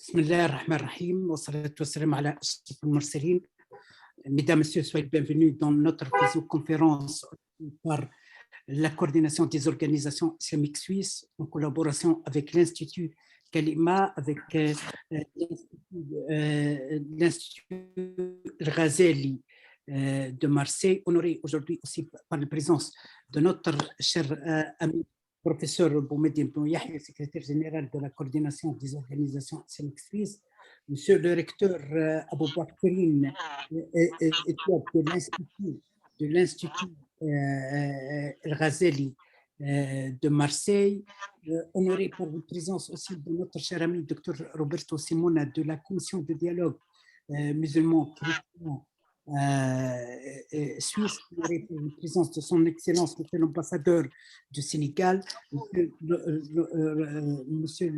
بسم الله الرحمن الرحيم والصلاة والسلام على أشرف المرسلين. Mesdames, Messieurs, soyez bienvenus dans notre visioconférence par la coordination des organisations islamiques suisses en collaboration avec l'Institut Kalima, avec l'Institut Ghazali de Marseille, honoré aujourd'hui aussi par la présence de notre cher ami professeur Boumediene Ben Yahya, secrétaire général de la coordination des organisations islamiques suisses, monsieur le recteur Abou Bakrine de l'Institut Ghazali de Marseille, honoré par la présence aussi de notre cher ami Dr Roberto Simona de la commission de dialogue musulman-chrétien suisse, honoré par la présence de son excellence monsieur l'ambassadeur du Sénégal, monsieur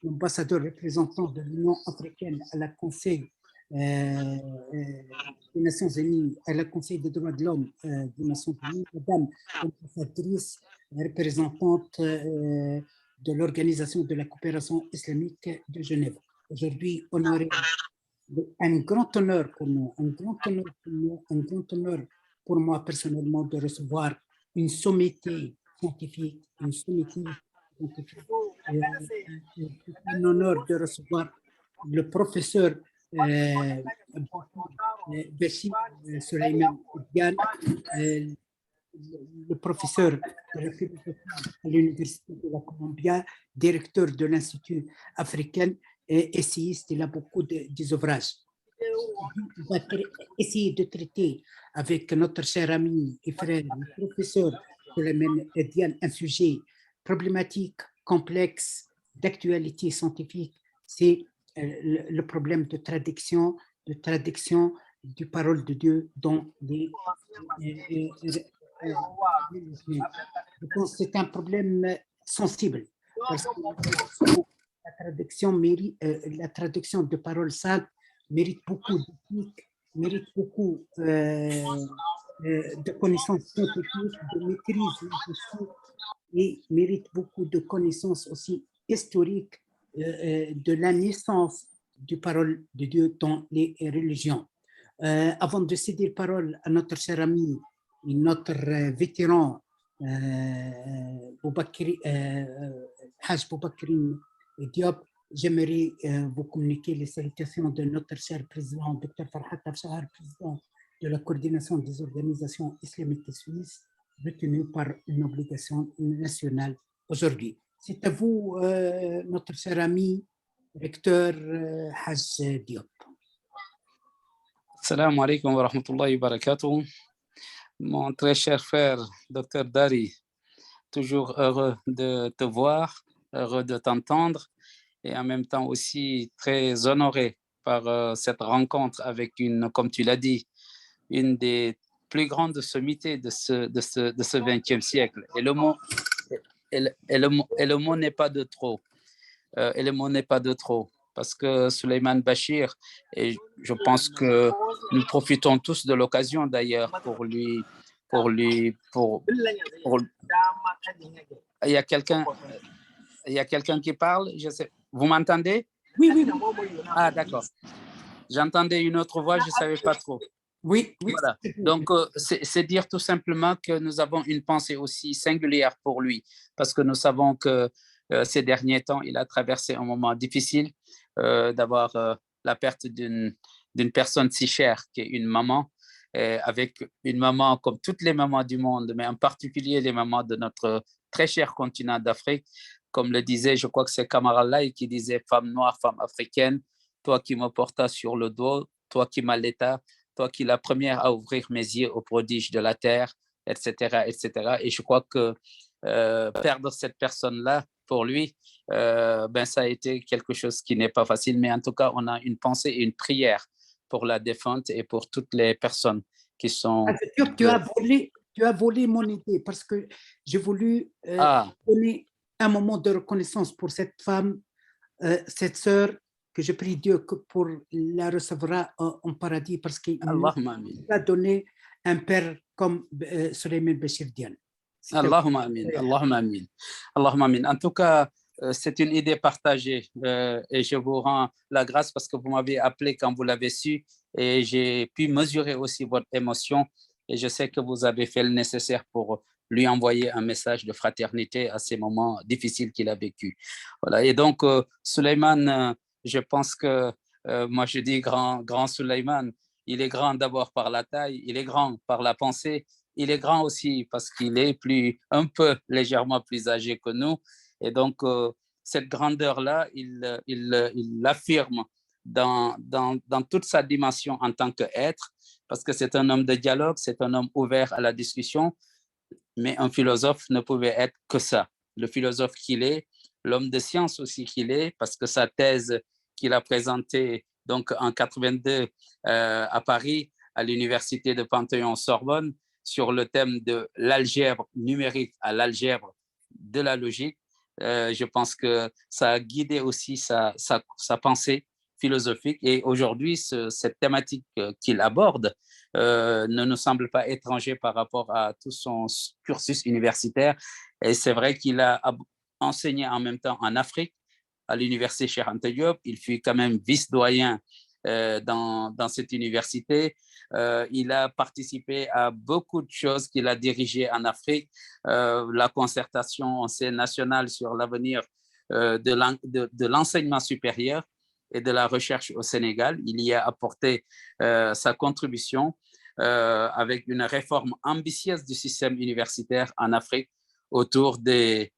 l'ambassadeur représentant de l'Union africaine à la Conseil des Nations Unies, à la Conseil des droits de l'homme des Nations Unies, madame l'ambassadrice représentante de l'Organisation de la coopération islamique de Genève. Aujourd'hui, honoré, un grand honneur pour nous, un grand honneur pour moi personnellement de recevoir une sommité scientifique, un honneur de recevoir le professeur Bachir Souleymane Diane, le professeur de la philosophie à l'Université de la Columbia, directeur de l'Institut africain et essayiste. Il a beaucoup des ouvrages. On va essayer de traiter avec notre cher ami et frère, le professeur Souleymane Diane, un sujet problématique, complexe, d'actualité scientifique. C'est le problème de traduction du parole de Dieu dans les je pense que c'est un problème sensible parce que la traduction de paroles saintes mérite beaucoup d'éthique, mérite beaucoup de connaissances scientifiques, de maîtrise et mérite beaucoup de connaissances aussi historiques de la naissance du parole de Dieu dans les religions. Avant de céder la parole à notre cher ami et notre vétéran Haj Boubakrine Diop, j'aimerais vous communiquer les salutations de notre cher président, Dr Farhat Afshar, président de la coordination des organisations islamiques suisses, retenu par une obligation nationale aujourd'hui. C'est à vous, notre cher ami, recteur Haj Diop. Salam alaikum wa rahmatullahi wa barakatuh. Mon très cher frère, Dr Dari, toujours heureux de te voir, heureux de t'entendre et en même temps aussi très honoré par cette rencontre avec comme tu l'as dit, une des plus grandes sommités de ce 20e siècle. Et le mot n'est pas de trop. Et le mot n'est pas de trop. Parce que Souleymane Bachir, et je pense que nous profitons tous de l'occasion d'ailleurs pour il y a quelqu'un qui parle, je sais. Vous m'entendez? Oui. Ah, d'accord. J'entendais une autre voix, je ne savais pas trop. Oui. Voilà. Donc, c'est dire tout simplement que nous avons une pensée aussi singulière pour lui, parce que nous savons que ces derniers temps, il a traversé un moment difficile d'avoir la perte d'une personne si chère qui est une maman, avec une maman comme toutes les mamans du monde, mais en particulier les mamans de notre très cher continent d'Afrique. Comme le disait, je crois que c'est Kamar Allah qui disait « Femme noire, femme africaine, toi qui me portas sur le dos, toi qui m'allaita, toi qui es la première à ouvrir mes yeux aux prodiges de la terre, etc. etc. » Et je crois que perdre cette personne-là, pour lui, ça a été quelque chose qui n'est pas facile, mais en tout cas, on a une pensée et une prière pour la défunte et pour toutes les personnes qui sont... Tu as volé mon idée parce que j'ai voulu donner un moment de reconnaissance pour cette femme, cette sœur, que je prie Dieu pour la recevoir en paradis parce qu'il a donné un père comme Souleymane Bachir Diane. Allahumma amin, Allahumma amin, Allahumma amin. En tout cas, c'est une idée partagée et je vous rends la grâce parce que vous m'avez appelé quand vous l'avez su et j'ai pu mesurer aussi votre émotion et je sais que vous avez fait le nécessaire pour lui envoyer un message de fraternité à ces moments difficiles qu'il a vécu. Voilà. Et donc, Souleymane, je pense que moi je dis grand Souleymane, il est grand d'abord par la taille, il est grand par la pensée, il est grand aussi parce qu'il est un peu légèrement plus âgé que nous. Et donc, cette grandeur-là, il l'affirme dans toute sa dimension en tant qu'être, parce que c'est un homme de dialogue, c'est un homme ouvert à la discussion, mais un philosophe ne pouvait être que ça. Le philosophe qu'il est, l'homme de science aussi qu'il est, parce que sa thèse qu'il a présentée donc, en 82 à Paris, à l'université de Panthéon-Sorbonne, sur le thème de l'algèbre numérique à l'algèbre de la logique, je pense que ça a guidé aussi sa pensée philosophique. Et aujourd'hui, cette thématique qu'il aborde ne nous semble pas étranger par rapport à tout son cursus universitaire. Et c'est vrai qu'il a enseigné en même temps en Afrique, à l'université Cheikh Anta Diop. Il fut quand même vice-doyen dans cette université. Il a participé à beaucoup de choses qu'il a dirigées en Afrique. La concertation nationale sur l'avenir de l'enseignement supérieur et de la recherche au Sénégal. Il y a apporté sa contribution avec une réforme ambitieuse du système universitaire en Afrique autour de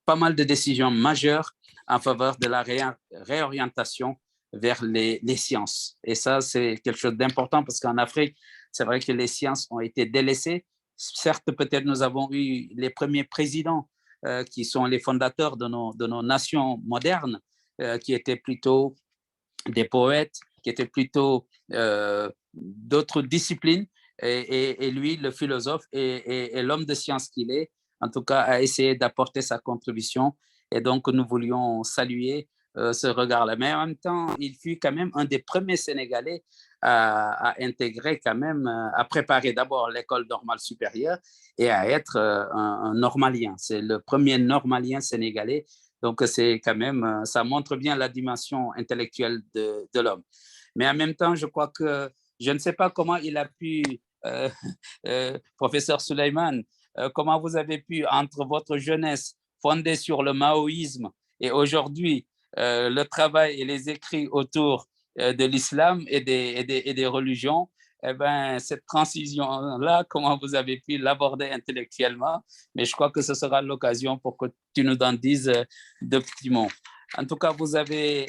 pas mal de décisions majeures en faveur de la réorientation vers les sciences. Et ça, c'est quelque chose d'important parce qu'en Afrique, c'est vrai que les sciences ont été délaissées. Certes, peut-être nous avons eu les premiers présidents qui sont les fondateurs de nos nations modernes, qui étaient plutôt des poètes, qui étaient plutôt d'autres disciplines. Et lui, le philosophe et l'homme de science qu'il est, en tout cas, a essayé d'apporter sa contribution. Et donc, nous voulions saluer ce regard-là. Mais en même temps, il fut quand même un des premiers Sénégalais à intégrer quand même, à préparer d'abord l'école normale supérieure et à être un normalien. C'est le premier normalien sénégalais. Donc, c'est quand même, ça montre bien la dimension intellectuelle de l'homme. Mais en même temps, je crois que je ne sais pas comment il a pu, professeur Souleymane, comment vous avez pu, entre votre jeunesse fondée sur le maoïsme et aujourd'hui, le travail et les écrits autour de l'islam et des religions, eh ben, cette transition-là, comment vous avez pu l'aborder intellectuellement, mais je crois que ce sera l'occasion pour que tu nous en dises deux petits mots. En tout cas, vous avez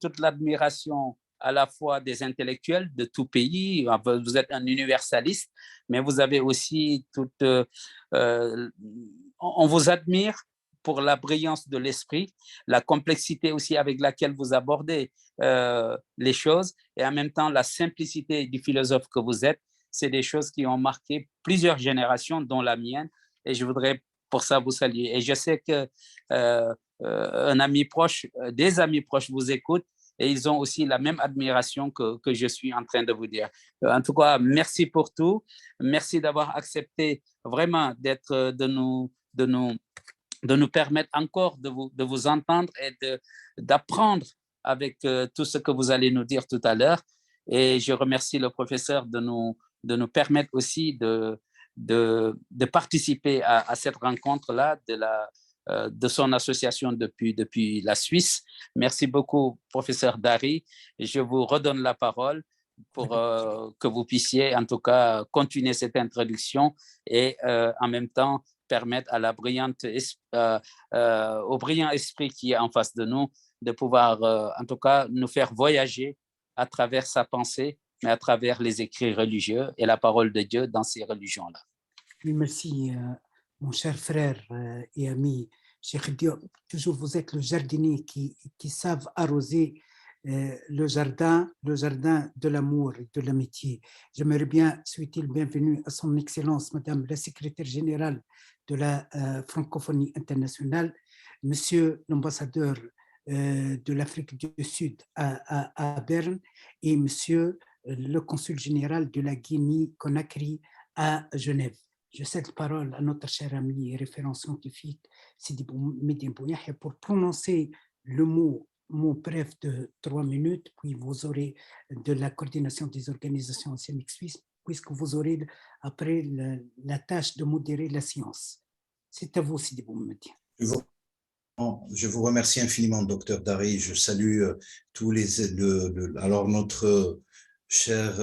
toute l'admiration à la fois des intellectuels de tout pays, vous êtes un universaliste, mais vous avez aussi toute... on vous admire pour la brillance de l'esprit, la complexité aussi avec laquelle vous abordez les choses et en même temps la simplicité du philosophe que vous êtes. C'est des choses qui ont marqué plusieurs générations, dont la mienne, et je voudrais pour ça vous saluer. Et je sais que un ami proche, des amis proches vous écoutent et ils ont aussi la même admiration que je suis en train de vous dire. En tout cas, merci pour tout. Merci d'avoir accepté vraiment d'être, de nous permettre encore de vous entendre et d'apprendre avec tout ce que vous allez nous dire tout à l'heure. Et je remercie le professeur de nous permettre aussi de participer à cette rencontre-là de son association depuis la Suisse. Merci beaucoup, professeur Dari. Je vous redonne la parole pour que vous puissiez en tout cas continuer cette introduction et en même temps permettre à au brillant esprit qui est en face de nous de pouvoir en tout cas nous faire voyager à travers sa pensée, mais à travers les écrits religieux et la parole de Dieu dans ces religions-là. Merci, mon cher frère et ami Cheikh Diop. Toujours vous êtes le jardinier qui savent arroser le jardin de l'amour et de l'amitié. J'aimerais bien souhaiter le bienvenue à son Excellence, Madame la Secrétaire Générale de la Francophonie internationale, Monsieur l'ambassadeur de l'Afrique du Sud à Berne et Monsieur le consul général de la Guinée-Conakry à Genève. Je cède la parole à notre cher ami et référent scientifique Sidi Boumediene Bouyahia pour prononcer le mot bref de 3 minutes, puis vous aurez de la coordination des organisations islamiques suisses, puisque vous aurez après la tâche de modérer la séance. C'est à vous, Sidi Boumediene. Je vous remercie infiniment, docteur Dari. Je salue tous les... alors, notre cher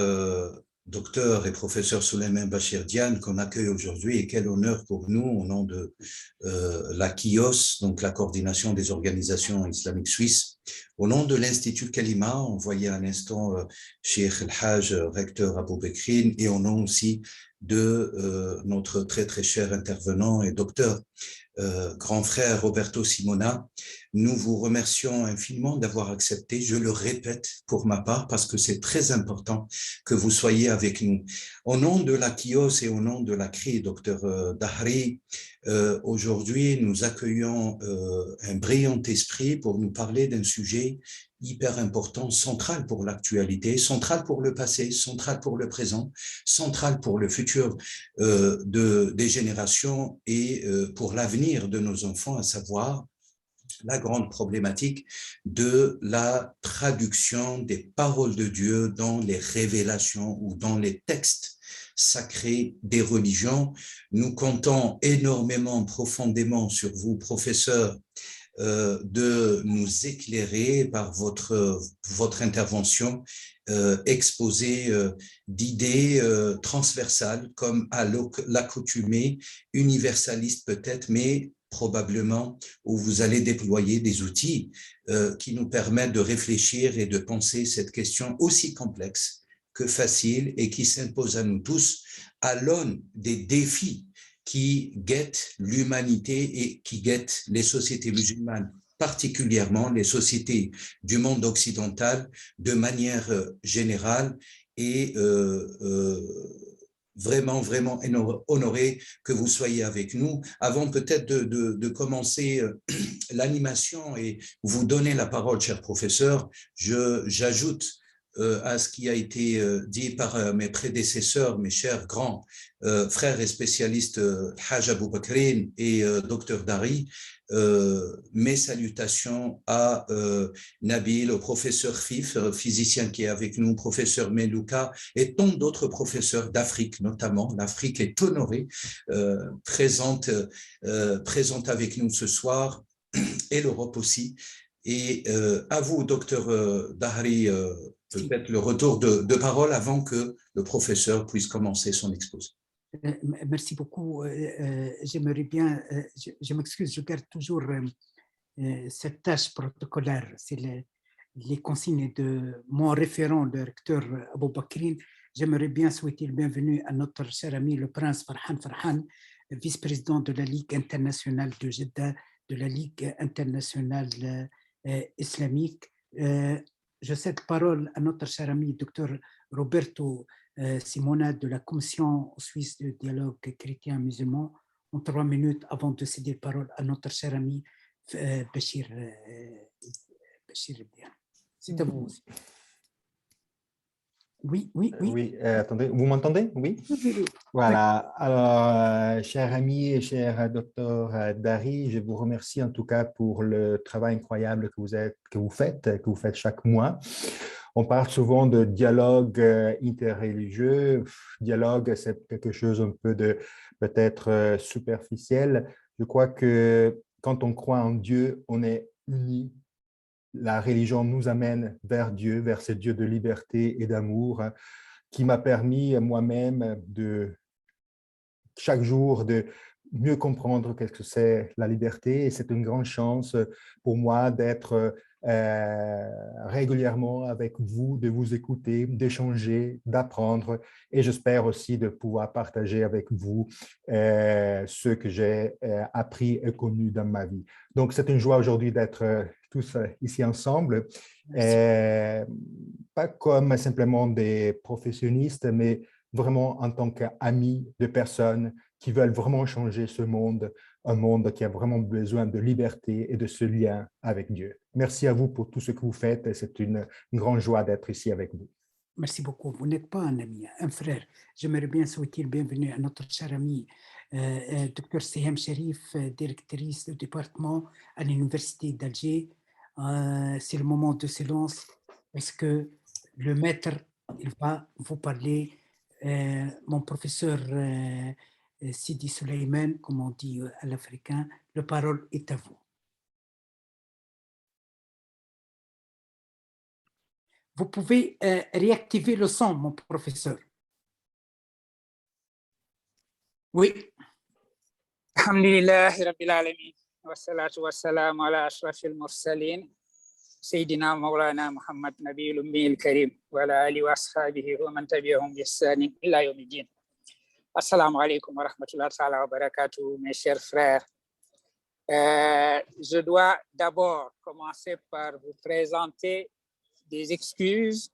docteur et professeur Souleymane Bachir Diane, qu'on accueille aujourd'hui, et quel honneur pour nous, au nom de la KIOS, donc la coordination des organisations islamiques suisses, au nom de l'Institut Kalima, on voyait à l'instant Cheikh El-Hajj, recteur Abou Bekrine, et au nom aussi de notre très très cher intervenant et docteur grand frère Roberto Simona. Nous vous remercions infiniment d'avoir accepté, je le répète pour ma part, parce que c'est très important que vous soyez avec nous. Au nom de la KIOS et au nom de la CRI, docteur Dahri, aujourd'hui nous accueillons un brillant esprit pour nous parler d'un sujet hyper important, central pour l'actualité, central pour le passé, central pour le présent, central pour le futur des générations et pour l'avenir de nos enfants, à savoir la grande problématique de la traduction des paroles de Dieu dans les révélations ou dans les textes sacrés des religions. Nous comptons énormément, profondément sur vous, professeurs, de nous éclairer par votre intervention, exposée d'idées transversales comme à l'accoutumée, universaliste peut-être, mais probablement où vous allez déployer des outils qui nous permettent de réfléchir et de penser cette question aussi complexe que facile et qui s'impose à nous tous à l'aune des défis qui guettent l'humanité et qui guettent les sociétés musulmanes, particulièrement les sociétés du monde occidental de manière générale et vraiment, vraiment honoré que vous soyez avec nous. Avant peut-être de commencer l'animation et vous donner la parole, cher professeur, j'ajoute à ce qui a été dit par mes prédécesseurs, mes chers grands frères et spécialistes Haj Abou Bekrine et Dr Dari, mes salutations à Nabil, au professeur Fif, physicien qui est avec nous, professeur Melouka et tant d'autres professeurs d'Afrique notamment. L'Afrique est honorée, présente avec nous ce soir, et l'Europe aussi. Et à vous, docteur Dahri, peut-être le retour de parole avant que le professeur puisse commencer son exposé. Merci beaucoup. J'aimerais bien, je m'excuse, je garde toujours cette tâche protocolaire. C'est les consignes de mon référent, le recteur Abou Bekrine. J'aimerais bien souhaiter le bienvenue à notre cher ami, le prince Farhan Farhan, vice-président de la Ligue internationale de Jeddah, de la Ligue internationale islamique. Je cède la parole à notre cher ami, docteur Roberto Simona de la Commission suisse de dialogue chrétien-musulman, en 3 minutes avant de céder la parole à notre cher ami Bachir Diane. C'est à vous aussi. Oui. Oui, attendez, vous m'entendez? Oui. Oui. Voilà. Alors, cher ami et cher docteur Dari, je vous remercie en tout cas pour le travail incroyable que vous faites chaque mois. On parle souvent de dialogue interreligieux. Dialogue, c'est quelque chose un peu de peut-être superficiel. Je crois que quand on croit en Dieu, on est unis. La religion nous amène vers Dieu, vers ce Dieu de liberté et d'amour qui m'a permis moi-même de chaque jour de mieux comprendre qu'est-ce que c'est la liberté. Et c'est une grande chance pour moi d'être régulièrement avec vous, de vous écouter, d'échanger, d'apprendre. Et j'espère aussi de pouvoir partager avec vous ce que j'ai appris et connu dans ma vie. Donc, c'est une joie aujourd'hui d'être tous ici ensemble. Pas comme simplement des professionnalistes, mais vraiment en tant qu'amis de personnes qui veulent vraiment changer ce monde, un monde qui a vraiment besoin de liberté et de ce lien avec Dieu. Merci à vous pour tout ce que vous faites et c'est une grande joie d'être ici avec vous. Merci beaucoup. Vous n'êtes pas un ami, un frère. J'aimerais bien souhaiter le bienvenue à notre cher ami, Dr Seham Sherif, directrice du département à l'Université d'Alger. C'est le moment de silence parce que le maître, il va vous parler. Mon professeur Sidi Suleiman, comme on dit à l'africain, la parole est à vous. Vous pouvez réactiver le son, mon professeur. Oui. Alhamdulillahi Rabbil Alamin. Wassalatu wassalamu ala ashrafil mursalin. Sayyidina Maulana Muhammad Nabiyul Ummiyil Karim. Wa ala alihi wa ashabihi wa man tabi'ahum bi ihsanin ila yawmiddin. Assalamu alaikum wa rahmatullahi ta'ala wa barakatuh, mes chers frères. Je dois d'abord commencer par vous présenter des excuses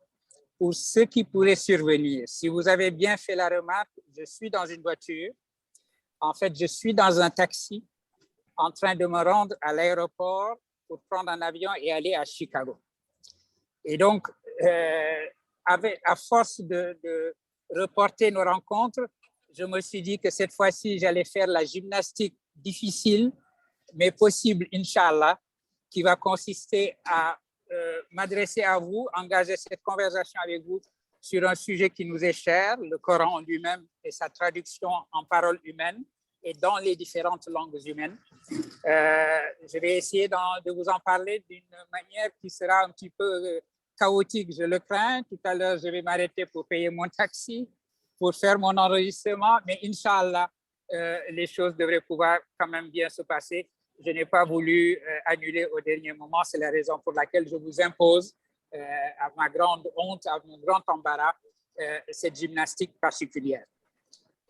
pour ce qui pourrait survenir. Si vous avez bien fait la remarque, je suis dans une voiture. En fait, je suis dans un taxi en train de me rendre à l'aéroport pour prendre un avion et aller à Chicago. Et donc, à force de reporter nos rencontres, je me suis dit que cette fois-ci, j'allais faire la gymnastique difficile, mais possible, Inch'Allah, qui va consister à m'adresser à vous, engager cette conversation avec vous sur un sujet qui nous est cher, le Coran lui-même et sa traduction en paroles humaines et dans les différentes langues humaines. Je vais essayer de vous en parler d'une manière qui sera un petit peu chaotique, je le crains. Tout à l'heure, je vais m'arrêter pour payer mon taxi, pour faire mon enregistrement, mais Inch'Allah, les choses devraient pouvoir quand même bien se passer. Je n'ai pas voulu annuler au dernier moment, c'est la raison pour laquelle je vous impose, à ma grande honte, à mon grand embarras, cette gymnastique particulière.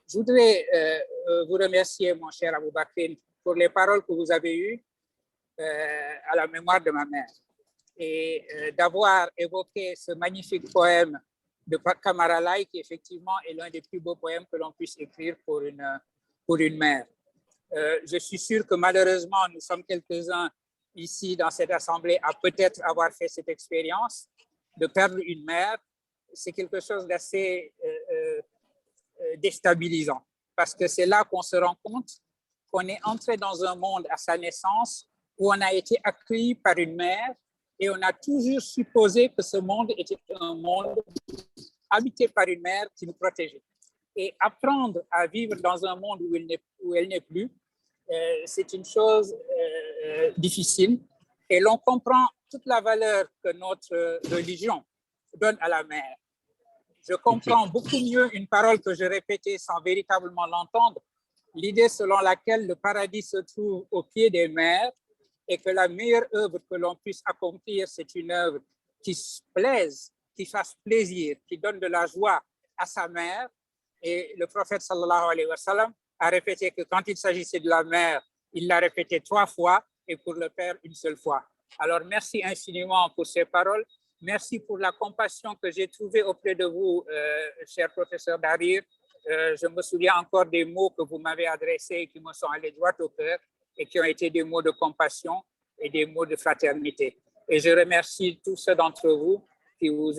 Je voudrais vous remercier, mon cher Abou Bakr, pour les paroles que vous avez eues à la mémoire de ma mère et d'avoir évoqué ce magnifique poème de Kamara Lai, qui effectivement est l'un des plus beaux poèmes que l'on puisse écrire pour une mère. Je suis sûr que malheureusement, nous sommes quelques-uns ici dans cette assemblée à peut-être avoir fait cette expérience de perdre une mère. C'est quelque chose d'assez déstabilisant parce que c'est là qu'on se rend compte qu'on est entré dans un monde à sa naissance où on a été accueilli par une mère et on a toujours supposé que ce monde était un monde habité par une mère qui nous protégeait. Et apprendre à vivre dans un monde où elle n'est plus, c'est une chose difficile. Et l'on comprend toute la valeur que notre religion donne à la mère. Je comprends beaucoup mieux une parole que je répétais sans véritablement l'entendre, l'idée selon laquelle le paradis se trouve au pied des mères et que la meilleure œuvre que l'on puisse accomplir, c'est une œuvre qui plaise, qui fasse plaisir, qui donne de la joie à sa mère. Et le prophète sallallahu alayhi wa sallam a répété que quand il s'agissait de la mère, il l'a répété 3 fois et pour le père une seule fois. Alors merci infiniment pour ces paroles. Merci pour la compassion que j'ai trouvée auprès de vous, cher professeur Darir. Je me souviens encore des mots que vous m'avez adressés et qui me sont allés droit au cœur et qui ont été des mots de compassion et des mots de fraternité. Et je remercie tous ceux d'entre vous qui vous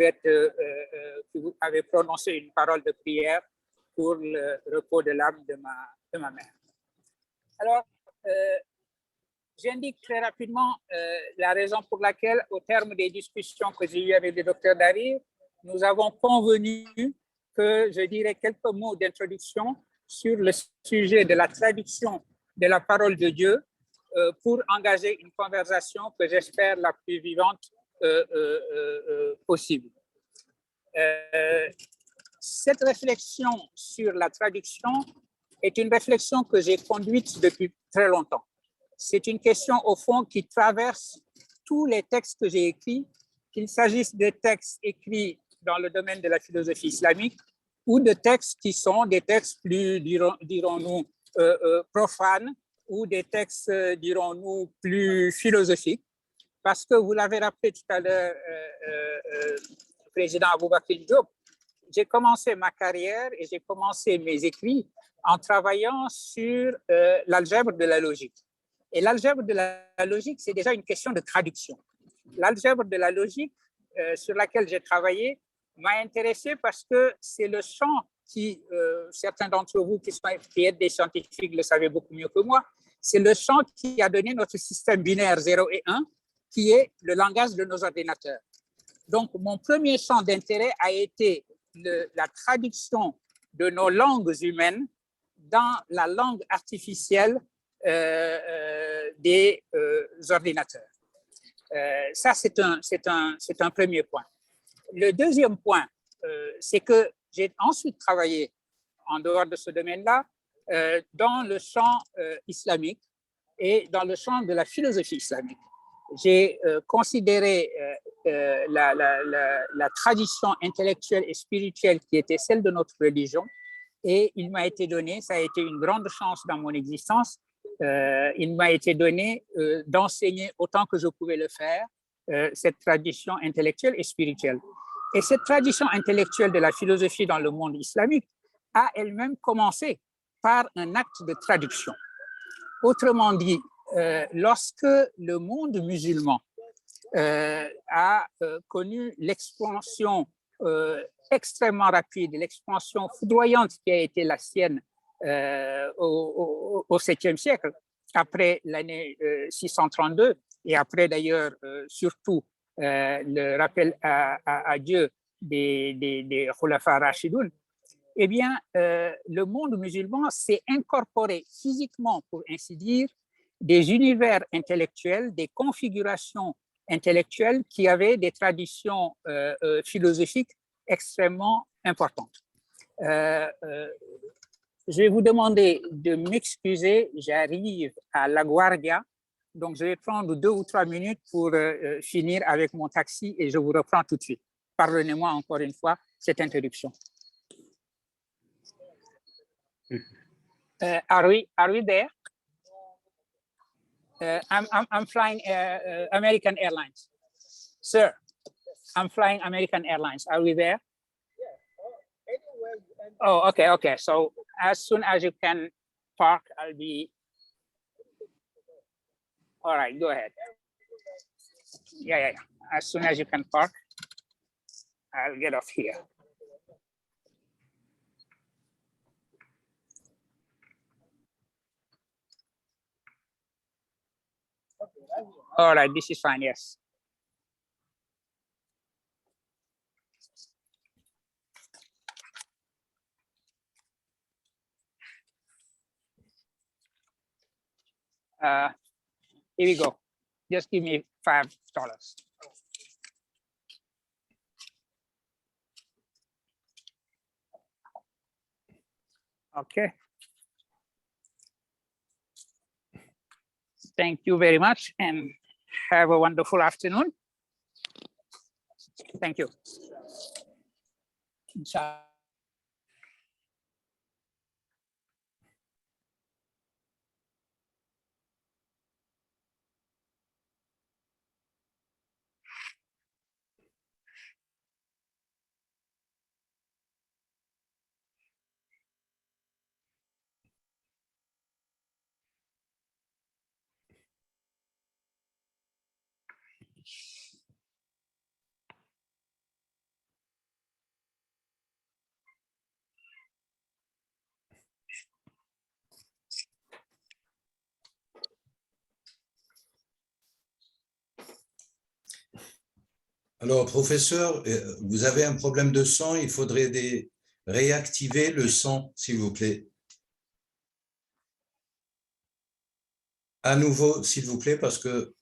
avez prononcé une parole de prière pour le repos de l'âme de ma mère. Alors, j'indique très rapidement la raison pour laquelle, au terme des discussions que j'ai eues avec le docteur Darir, nous avons convenu que je dirais quelques mots d'introduction sur le sujet de la traduction de la parole de Dieu pour engager une conversation que j'espère la plus vivante possible. Cette réflexion sur la traduction est une réflexion que j'ai conduite depuis très longtemps. C'est une question, au fond, qui traverse tous les textes que j'ai écrits, qu'il s'agisse de textes écrits dans le domaine de la philosophie islamique ou de textes qui sont des textes plus, dirons-nous, profanes ou des textes, dirons-nous, plus philosophiques. Parce que vous l'avez rappelé tout à l'heure, président Abou Bakr Diop, j'ai commencé ma carrière et j'ai commencé mes écrits en travaillant sur l'algèbre de la logique. Et l'algèbre de la logique, c'est déjà une question de traduction. L'algèbre de la logique sur laquelle j'ai travaillé m'a intéressé parce que c'est le champ qui, certains d'entre vous qui êtes des scientifiques le savez beaucoup mieux que moi, c'est le champ qui a donné notre système binaire 0 et 1, qui est le langage de nos ordinateurs. Donc, mon premier champ d'intérêt a été la traduction de nos langues humaines dans la langue artificielle des ordinateurs. Ça, c'est un premier point. Le deuxième point, c'est que j'ai ensuite travaillé en dehors de ce domaine-là dans le champ islamique et dans le champ de la philosophie islamique. J'ai considéré la tradition intellectuelle et spirituelle qui était celle de notre religion, et il m'a été donné, ça a été une grande chance dans mon existence, il m'a été donné d'enseigner autant que je pouvais le faire cette tradition intellectuelle et spirituelle. Et cette tradition intellectuelle de la philosophie dans le monde islamique a elle-même commencé par un acte de traduction. Autrement dit, lorsque le monde musulman a connu l'expansion extrêmement rapide, l'expansion foudroyante qui a été la sienne au 7e siècle, après l'année 632, et après d'ailleurs surtout le rappel à Dieu des Khulafa Rashidoun, eh bien, le monde musulman s'est incorporé physiquement, pour ainsi dire, des univers intellectuels, des configurations intellectuelles qui avaient des traditions philosophiques extrêmement importantes. Je vais vous demander de m'excuser, j'arrive à LaGuardia, donc je vais prendre 2 ou 3 minutes pour finir avec mon taxi et je vous reprends tout de suite. Pardonnez-moi encore une fois cette interruption. Are we there? I'm flying American Airlines. Sir, I'm flying American Airlines. Are we there? Oh, okay. So as soon as you can park, I'll be. All right, go ahead. Yeah. As soon as you can park, I'll get off here. All right, this is fine, yes. Here we go. Just give me $5. Okay. Thank you very much and have a wonderful afternoon. Thank you. Alors, professeur, vous avez un problème de son, il faudrait réactiver le son, s'il vous plaît. À nouveau, s'il vous plaît, parce que…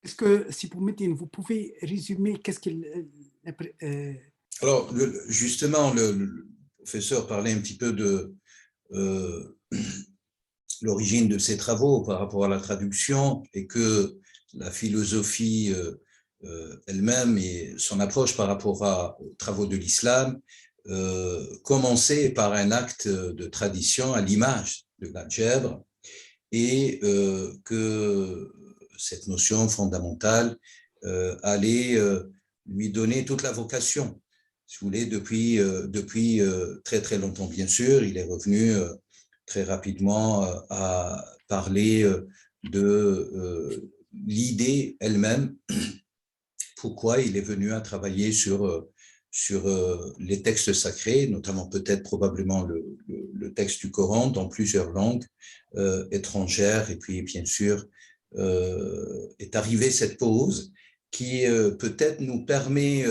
Est-ce que, si vous mettez, vous pouvez résumer qu'est-ce qu'il… Alors, justement, le professeur parlait un petit peu de l'origine de ses travaux par rapport à la traduction et que la philosophie elle-même et son approche par rapport aux travaux de l'islam commencer par un acte de tradition à l'image de la djebr et que cette notion fondamentale allait lui donner toute la vocation. Si vous voulez, depuis très très longtemps, bien sûr, il est revenu très rapidement à parler de l'idée elle-même, pourquoi il est venu à travailler sur les textes sacrés, notamment peut-être probablement le texte du Coran dans plusieurs langues étrangères, et puis bien sûr est arrivée cette pause qui peut-être nous permet,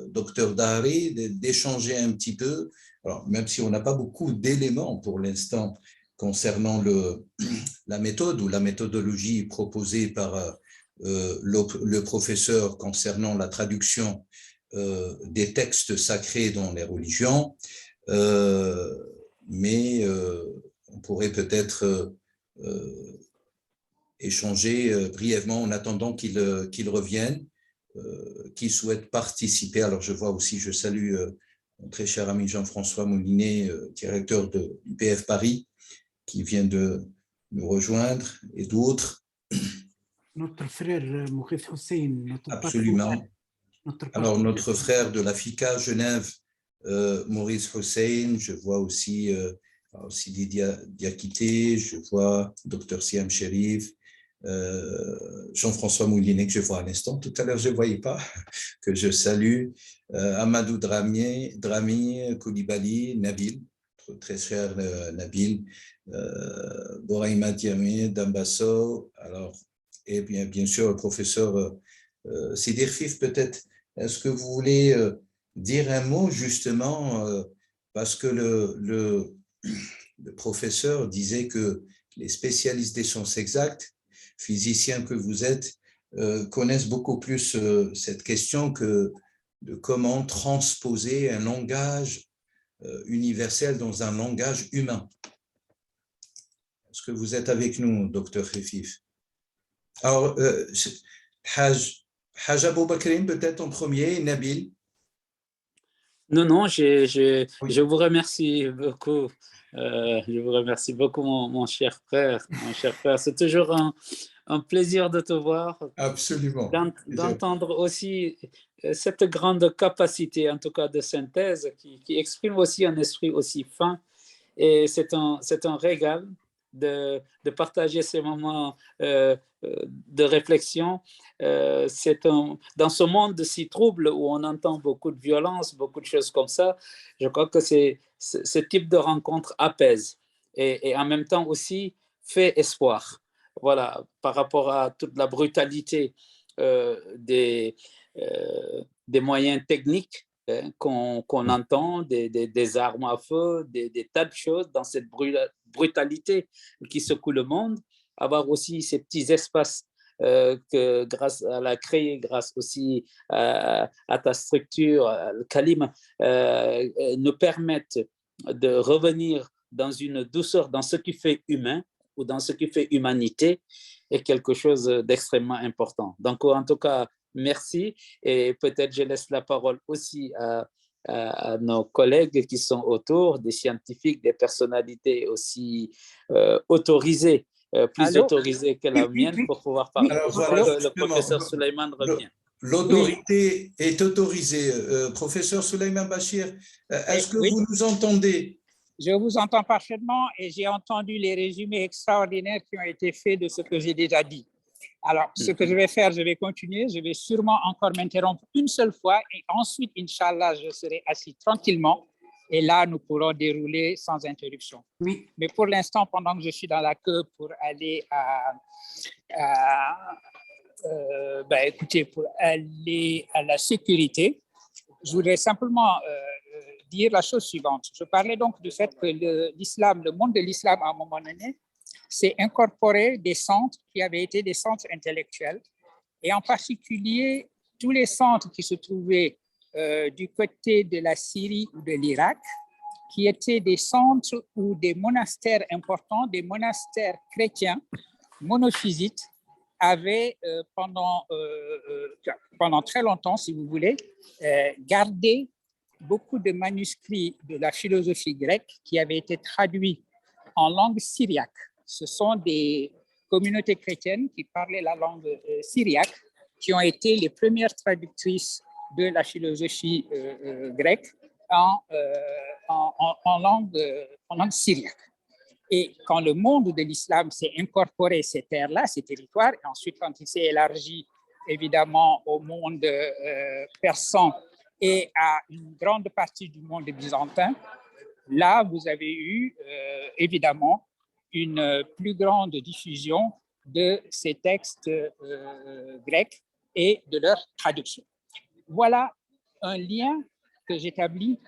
docteur Dari, d'échanger un petit peu, alors même si on n'a pas beaucoup d'éléments pour l'instant concernant la méthode ou la méthodologie proposée par le professeur concernant la traduction des textes sacrés dans les religions, mais on pourrait peut-être échanger brièvement en attendant qu'il revienne, qui souhaite participer. Alors je vois aussi, je salue mon très cher ami Jean-François Moulinet, directeur de l'UPF Paris, qui vient de nous rejoindre, et d'autres. Notre frère Mourif Hussein, notre Absolument. Alors, notre frère de la FICA Genève, Maurice Hussein, je vois aussi Sidi Diakité, je vois Dr Siam Sherif, Jean-François Moulinet, que je vois à l'instant. Tout à l'heure, je ne voyais pas, que je salue. Amadou Drami, Koulibaly, Nabil, très cher Nabil, Boraïma Diamé, Dambasso, alors, et bien sûr, le professeur Sidir Fif, peut-être, est-ce que vous voulez dire un mot justement, parce que le professeur disait que les spécialistes des sciences exactes, physiciens que vous êtes, connaissent beaucoup plus cette question que de comment transposer un langage universel dans un langage humain. Est-ce que vous êtes avec nous, docteur Fif? Alors, Haj Abou Bakrin, peut-être en premier, Nabil. Non, je vous remercie beaucoup. Je vous remercie beaucoup, mon cher frère. Mon cher frère, c'est toujours un plaisir de te voir. Absolument. D'entendre aussi cette grande capacité, en tout cas de synthèse, qui exprime aussi un esprit aussi fin. Et c'est un régal de partager ces moments de réflexion. Dans ce monde si trouble où on entend beaucoup de violence, beaucoup de choses comme ça, je crois que ce type de rencontre apaise et en même temps aussi fait espoir. Voilà, par rapport à toute la brutalité des moyens techniques qu'on entend, des armes à feu, des tas de choses dans cette brutalité qui secoue le monde, avoir aussi ces petits espaces que grâce à la créer, grâce aussi à ta structure, le Kalim, nous permettent de revenir dans une douceur, dans ce qui fait humain ou dans ce qui fait humanité, est quelque chose d'extrêmement important. Donc, en tout cas, merci, et peut-être je laisse la parole aussi à nos collègues qui sont autour, des scientifiques, des personnalités aussi autorisées, plus autorisées que la mienne pour pouvoir parler. Alors, voilà, le professeur Souleymane revient. L'autorité est autorisée. Professeur Souleymane Bachir, est-ce que vous nous entendez? Je vous entends parfaitement et j'ai entendu les résumés extraordinaires qui ont été faits de ce que j'ai déjà dit. Alors, ce que je vais faire, je vais continuer. Je vais sûrement encore m'interrompre une seule fois et ensuite, Inch'Allah, je serai assis tranquillement et là, nous pourrons dérouler sans interruption. Oui. Mais pour l'instant, pendant que je suis dans la queue pour aller pour aller à la sécurité, je voudrais simplement dire la chose suivante. Je parlais donc du fait que le monde de l'islam, à un moment donné, s'est incorporé des centres qui avaient été des centres intellectuels, et en particulier tous les centres qui se trouvaient du côté de la Syrie ou de l'Irak, qui étaient des centres ou des monastères importants, des monastères chrétiens monophysites, avaient pendant très longtemps, si vous voulez, gardé beaucoup de manuscrits de la philosophie grecque qui avaient été traduits en langue syriaque. Ce sont des communautés chrétiennes qui parlaient la langue syriaque, qui ont été les premières traductrices de la philosophie grecque en langue syriaque. Et quand le monde de l'islam s'est incorporé ces terres-là, ces territoires, et ensuite quand il s'est élargi évidemment au monde persan et à une grande partie du monde byzantin, là vous avez eu évidemment une plus grande diffusion de ces textes grecs et de leur traduction. Voilà un lien que j'établis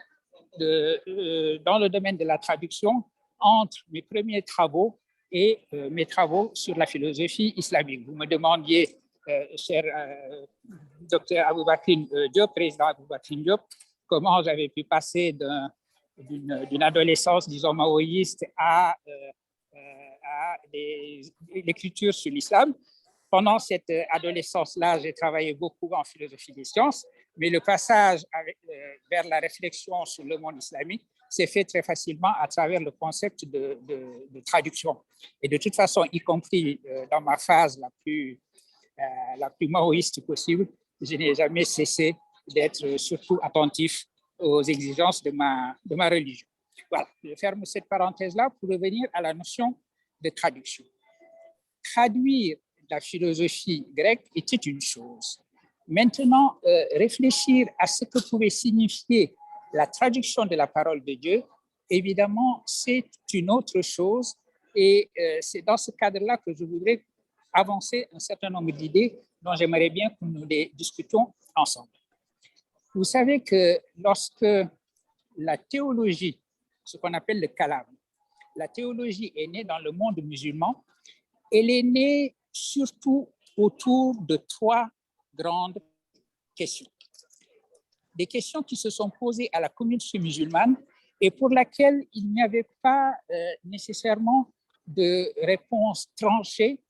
dans le domaine de la traduction entre mes premiers travaux et mes travaux sur la philosophie islamique. Vous me demandiez, cher docteur Aboubakrin Diop, président Aboubakrin Diop, comment j'avais pu passer d'une adolescence, disons, maoïste à l'écriture sur l'islam. Pendant cette adolescence-là, j'ai travaillé beaucoup en philosophie des sciences, mais le passage vers la réflexion sur le monde islamique s'est fait très facilement à travers le concept de traduction. Et de toute façon, y compris dans ma phase la plus maoïste possible, je n'ai jamais cessé d'être surtout attentif aux exigences de ma religion. Voilà, je ferme cette parenthèse-là pour revenir à la notion de traduction. Traduire la philosophie grecque était une chose. Maintenant, réfléchir à ce que pouvait signifier la traduction de la parole de Dieu, évidemment, c'est une autre chose. Et c'est dans ce cadre-là que je voudrais avancer un certain nombre d'idées dont j'aimerais bien que nous les discutions ensemble. Vous savez que lorsque la théologie, ce qu'on appelle le kalam, la théologie est née dans le monde musulman, elle est née surtout autour de trois grandes questions. Des questions qui se sont posées à la communauté musulmane et pour laquelle il n'y avait pas nécessairement de réponse tranchée.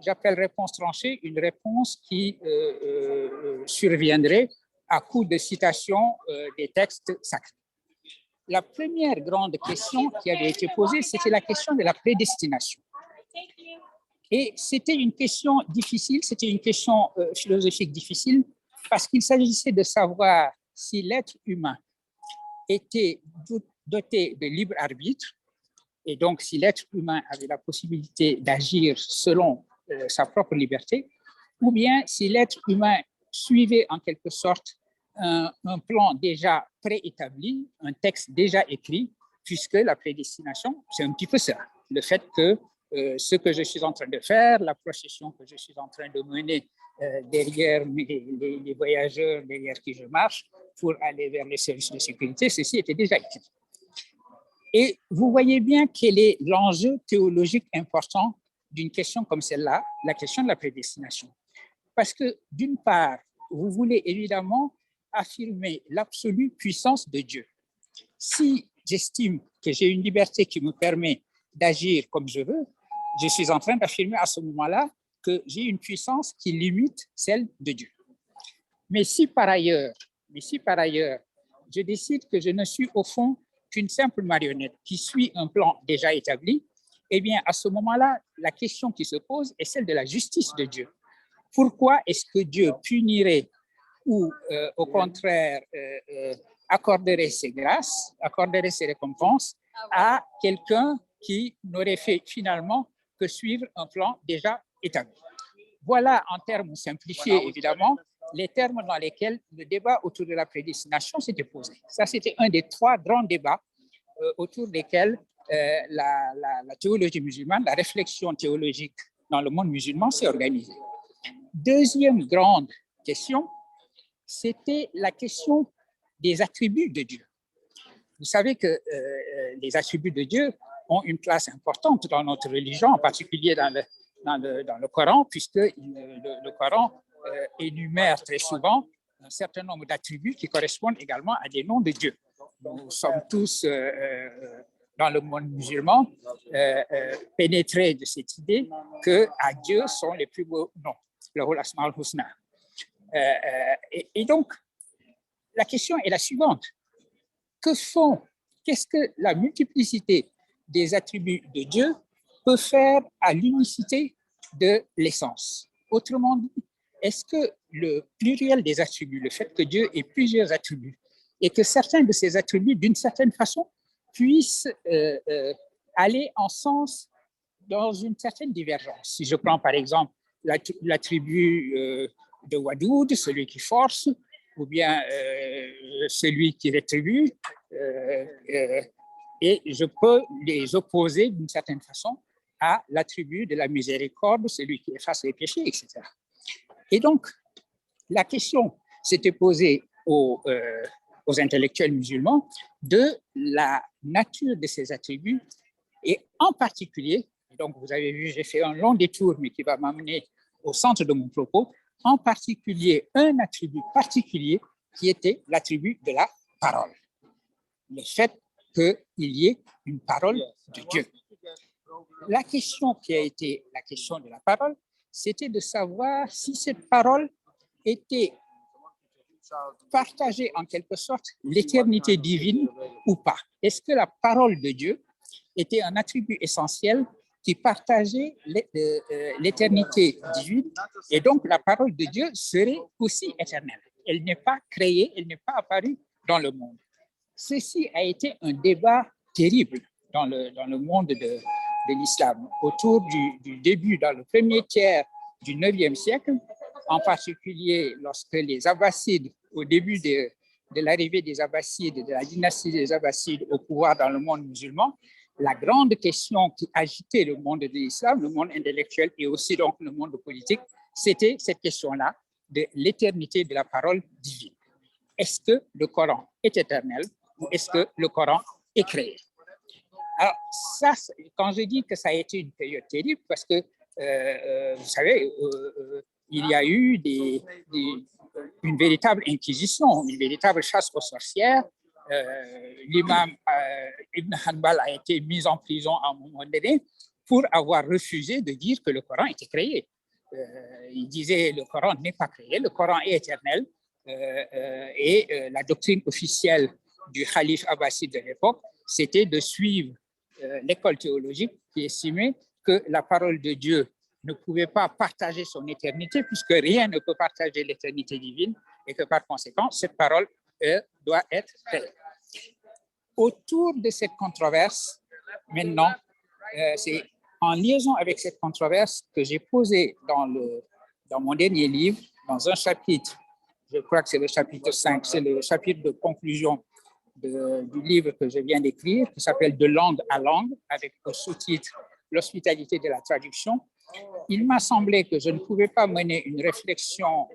J'appelle réponse tranchée une réponse qui surviendrait à coup de citation des textes sacrés. La première grande question qui avait été posée, c'était la question de la prédestination. Et c'était une question difficile, c'était une question philosophique difficile, parce qu'il s'agissait de savoir si l'être humain était doté de libre arbitre, et donc si l'être humain avait la possibilité d'agir selon sa propre liberté, ou bien si l'être humain suivait en quelque sorte un plan déjà préétabli, un texte déjà écrit, puisque la prédestination, c'est un petit peu ça, le fait que ce que je suis en train de faire, la procession que je suis en train de mener derrière les voyageurs derrière qui je marche pour aller vers les services de sécurité, ceci était déjà écrit. Et vous voyez bien quel est l'enjeu théologique important d'une question comme celle-là, la question de la prédestination. Parce que d'une part, vous voulez évidemment affirmer l'absolue puissance de Dieu. Si j'estime que j'ai une liberté qui me permet d'agir comme je veux, je suis en train d'affirmer à ce moment-là que j'ai une puissance qui limite celle de Dieu. Mais si par ailleurs, je décide que je ne suis au fond qu'une simple marionnette qui suit un plan déjà établi, eh bien, à ce moment-là, la question qui se pose est celle de la justice de Dieu. Pourquoi est-ce que Dieu punirait ou, au contraire, accorderait ses grâces, accorderait ses récompenses à quelqu'un qui n'aurait fait finalement que suivre un plan déjà établi? Voilà, en termes simplifiés, évidemment, les termes dans lesquels le débat autour de la prédestination s'était posé. Ça, c'était un des trois grands débats autour desquels la théologie musulmane, la réflexion théologique dans le monde musulman s'est organisée. Deuxième grande question, c'était la question des attributs de Dieu. Vous savez que les attributs de Dieu ont une place importante dans notre religion, en particulier dans le Coran, puisque le Coran énumère très souvent un certain nombre d'attributs qui correspondent également à des noms de Dieu. Nous sommes tous, dans le monde musulman, pénétrés de cette idée qu'à Dieu sont les plus beaux noms, le Asma al-Husna. Et donc, la question est la suivante. qu'est-ce que la multiplicité des attributs de Dieu peut faire à l'unicité de l'essence? Autrement dit, est-ce que le pluriel des attributs, le fait que Dieu ait plusieurs attributs, et que certains de ces attributs, d'une certaine façon, puissent aller en sens dans une certaine divergence? Si je prends par exemple l'attribut de Wadoud, celui qui force, ou bien celui qui rétribue, et je peux les opposer d'une certaine façon à l'attribut de la miséricorde, celui qui efface les péchés, etc. Et donc, la question s'était posée aux intellectuels musulmans de la nature de ces attributs, et en particulier, donc vous avez vu, j'ai fait un long détour, mais qui va m'amener au centre de mon propos, en particulier un attribut particulier qui était l'attribut de la parole. Le fait qu'il y ait une parole de Dieu. La question qui a été la question de la parole, c'était de savoir si cette parole était partagée en quelque sorte l'éternité divine ou pas. Est-ce que la parole de Dieu était un attribut essentiel qui partageait l'éternité divine, et donc la parole de Dieu serait aussi éternelle. Elle n'est pas créée, elle n'est pas apparue dans le monde. Ceci a été un débat terrible dans le monde de l'islam, autour du début, dans le premier tiers du 9e siècle, en particulier lorsque les Abbassides, au début de l'arrivée des Abbassides, de la dynastie des Abbassides au pouvoir dans le monde musulman, la grande question qui agitait le monde de l'islam, le monde intellectuel et aussi donc le monde politique, c'était cette question-là de l'éternité de la parole divine. Est-ce que le Coran est éternel ou est-ce que le Coran est créé? Alors ça, quand je dis que ça a été une période terrible, parce que vous savez, il y a eu une véritable inquisition, une véritable chasse aux sorcières. L'imam Ibn Hanbal a été mis en prison à un moment donné pour avoir refusé de dire que le Coran était créé. Il disait le Coran n'est pas créé, le Coran est éternel, et la doctrine officielle du calife abbasside de l'époque, c'était de suivre l'école théologique qui estimait que la parole de Dieu ne pouvait pas partager son éternité, puisque rien ne peut partager l'éternité divine, et que par conséquent, cette parole doit être créée. Autour de cette controverse, maintenant, c'est en liaison avec cette controverse que j'ai posé dans mon dernier livre, dans un chapitre, je crois que c'est le chapitre 5, c'est le chapitre de conclusion du livre que je viens d'écrire, qui s'appelle « De langue à langue », avec le sous-titre « L'hospitalité de la traduction ». Il m'a semblé que je ne pouvais pas mener une réflexion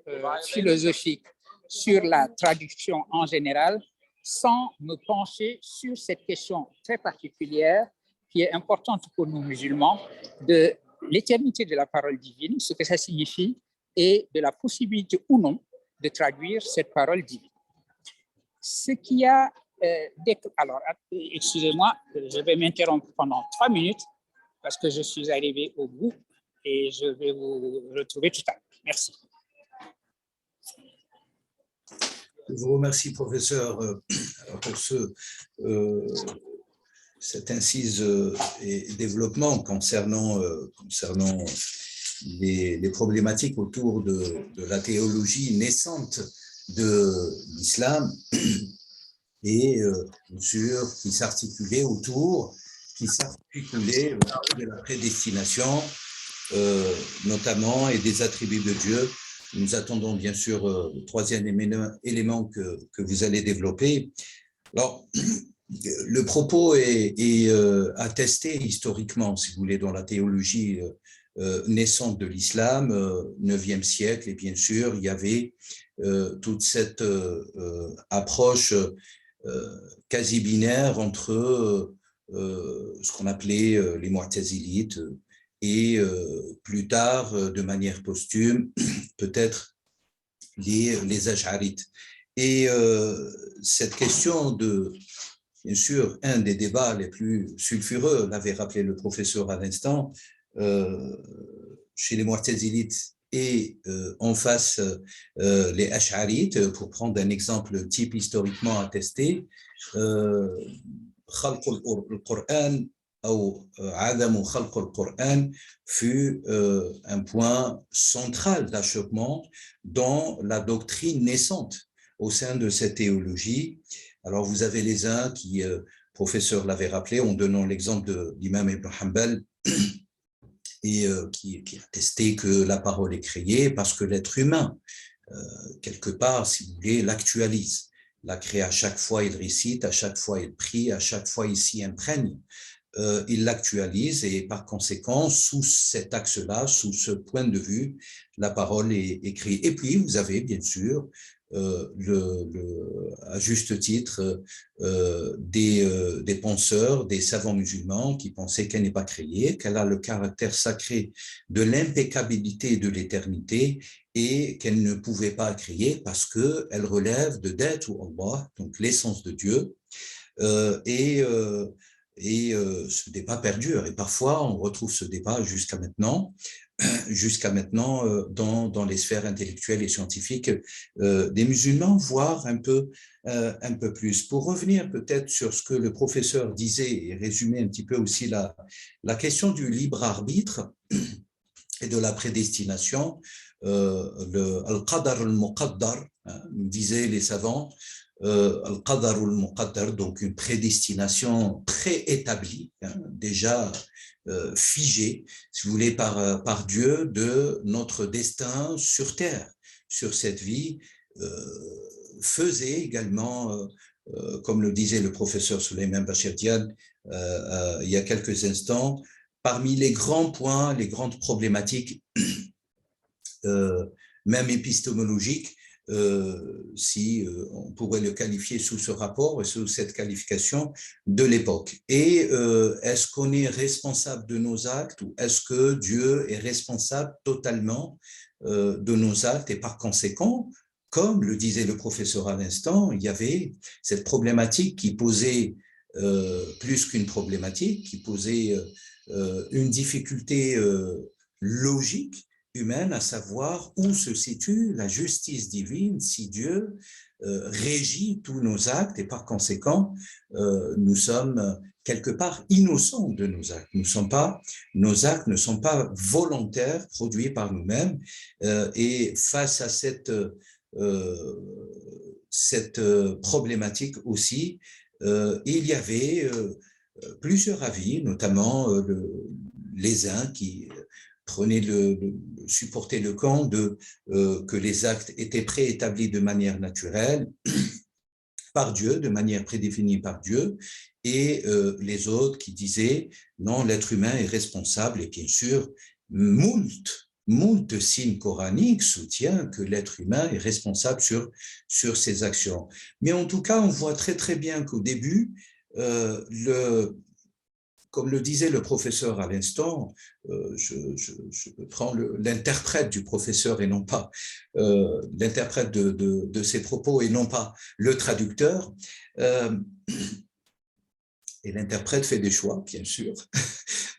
philosophique sur la traduction en général sans me pencher sur cette question très particulière qui est importante pour nous musulmans, de l'éternité de la parole divine, ce que ça signifie, et de la possibilité ou non de traduire cette parole divine. Ce qui a... alors, excusez-moi, je vais m'interrompre pendant 3 minutes parce que je suis arrivé au bout et je vais vous retrouver tout à l'heure. Merci. Je vous remercie, professeur, pour cette incise et développement concernant les problématiques autour de la théologie naissante de l'islam et bien sûr qui s'articulait autour de la prédestination notamment et des attributs de Dieu. Nous attendons bien sûr le troisième élément que vous allez développer. Alors, le propos est attesté historiquement, si vous voulez, dans la théologie naissante de l'islam, 9e siècle, et bien sûr, il y avait toute cette approche quasi binaire entre ce qu'on appelait les Mu'tazilites et plus tard, de manière posthume, peut-être les Ash'arites. Et cette question de, bien sûr, un des débats les plus sulfureux, l'avait rappelé le professeur à l'instant, chez les Mu'tazilites et en face les Ash'arites, pour prendre un exemple type historiquement attesté, خلق القرآن أو عدم خلق القرآن fut un point central d'achoppement dans la doctrine naissante au sein de cette théologie. Alors vous avez les uns qui, professeur l'avait rappelé, en donnant l'exemple de l'imam Ibn Hanbal, et qui attestait que la parole est créée parce que l'être humain, quelque part, si vous voulez, l'actualise. La crée à chaque fois, il récite, à chaque fois, il prie, à chaque fois, il s'y imprègne. Il l'actualise et par conséquent, sous cet axe-là, sous ce point de vue, la parole est créée. Et puis, vous avez bien sûr, à juste titre, des penseurs, des savants musulmans qui pensaient qu'elle n'est pas créée, qu'elle a le caractère sacré de l'impeccabilité et de l'éternité et qu'elle ne pouvait pas créer parce qu'elle relève de Dhat ou Allah, donc l'essence de Dieu. Ce débat perdure. Et parfois, on retrouve ce débat jusqu'à maintenant dans les sphères intellectuelles et scientifiques des musulmans, voire un peu plus. Pour revenir peut-être sur ce que le professeur disait et résumer un petit peu aussi la question du libre arbitre et de la prédestination, al-qadar al-muqaddar, disaient les savants, al-qadar al-muqaddar, donc une prédestination préétablie, déjà figée, si vous voulez, par Dieu, de notre destin sur terre, sur cette vie, faisait également, comme le disait le professeur Souleymane Bachir Diagne il y a quelques instants, parmi les grands points, les grandes problématiques, même épistémologiques, si on pourrait le qualifier sous ce rapport et sous cette qualification de l'époque. Et est-ce qu'on est responsable de nos actes ou est-ce que Dieu est responsable totalement de nos actes et par conséquent, comme le disait le professeur à l'instant, il y avait cette problématique qui posait plus qu'une problématique, qui posait une difficulté logique humaine, à savoir où se situe la justice divine si Dieu régit tous nos actes et par conséquent, nous sommes quelque part innocents de nos actes. Nos actes ne sont pas volontaires, produits par nous-mêmes et face à cette problématique aussi, il y avait plusieurs avis, notamment les uns qui supportaient le camp que les actes étaient préétablis de manière naturelle par Dieu, de manière prédéfinie par Dieu, et les autres qui disaient non, l'être humain est responsable, et bien sûr, moult signes coraniques soutiennent que l'être humain est responsable sur ses actions. Mais en tout cas, on voit très très bien qu'au début, comme le disait le professeur à l'instant, je prends l'interprète du professeur et non pas l'interprète de ses propos et non pas le traducteur. Et l'interprète fait des choix, bien sûr.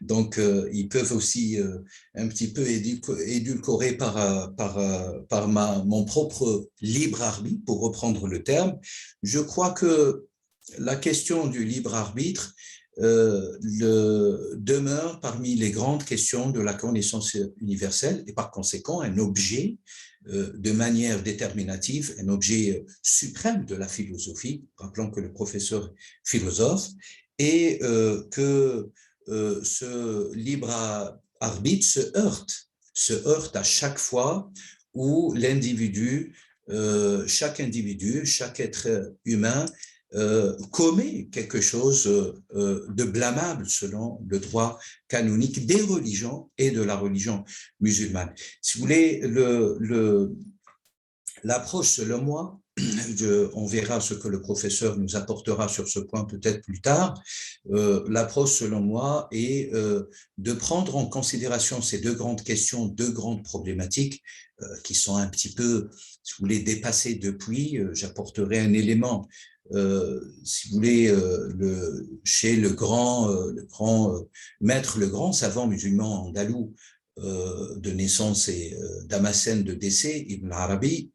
Donc, ils peuvent aussi un petit peu édulcorer par mon propre libre arbitre, pour reprendre le terme. Je crois que la question du libre arbitre demeure parmi les grandes questions de la connaissance universelle et par conséquent un objet de manière déterminative, un objet suprême de la philosophie. Rappelons que le professeur est philosophe et que ce libre arbitre se heurte à chaque fois où chaque individu, chaque être humain commet quelque chose de blâmable selon le droit canonique des religions et de la religion musulmane. Si vous voulez, l'approche selon moi, on verra ce que le professeur nous apportera sur ce point peut-être plus tard, l'approche selon moi est de prendre en considération ces deux grandes questions, deux grandes problématiques qui sont un petit peu, si vous voulez, dépassées depuis. J'apporterai un élément. Si vous voulez, chez le grand maître, le grand savant musulman andalou, de naissance et Damascène de décès, Ibn Arabi,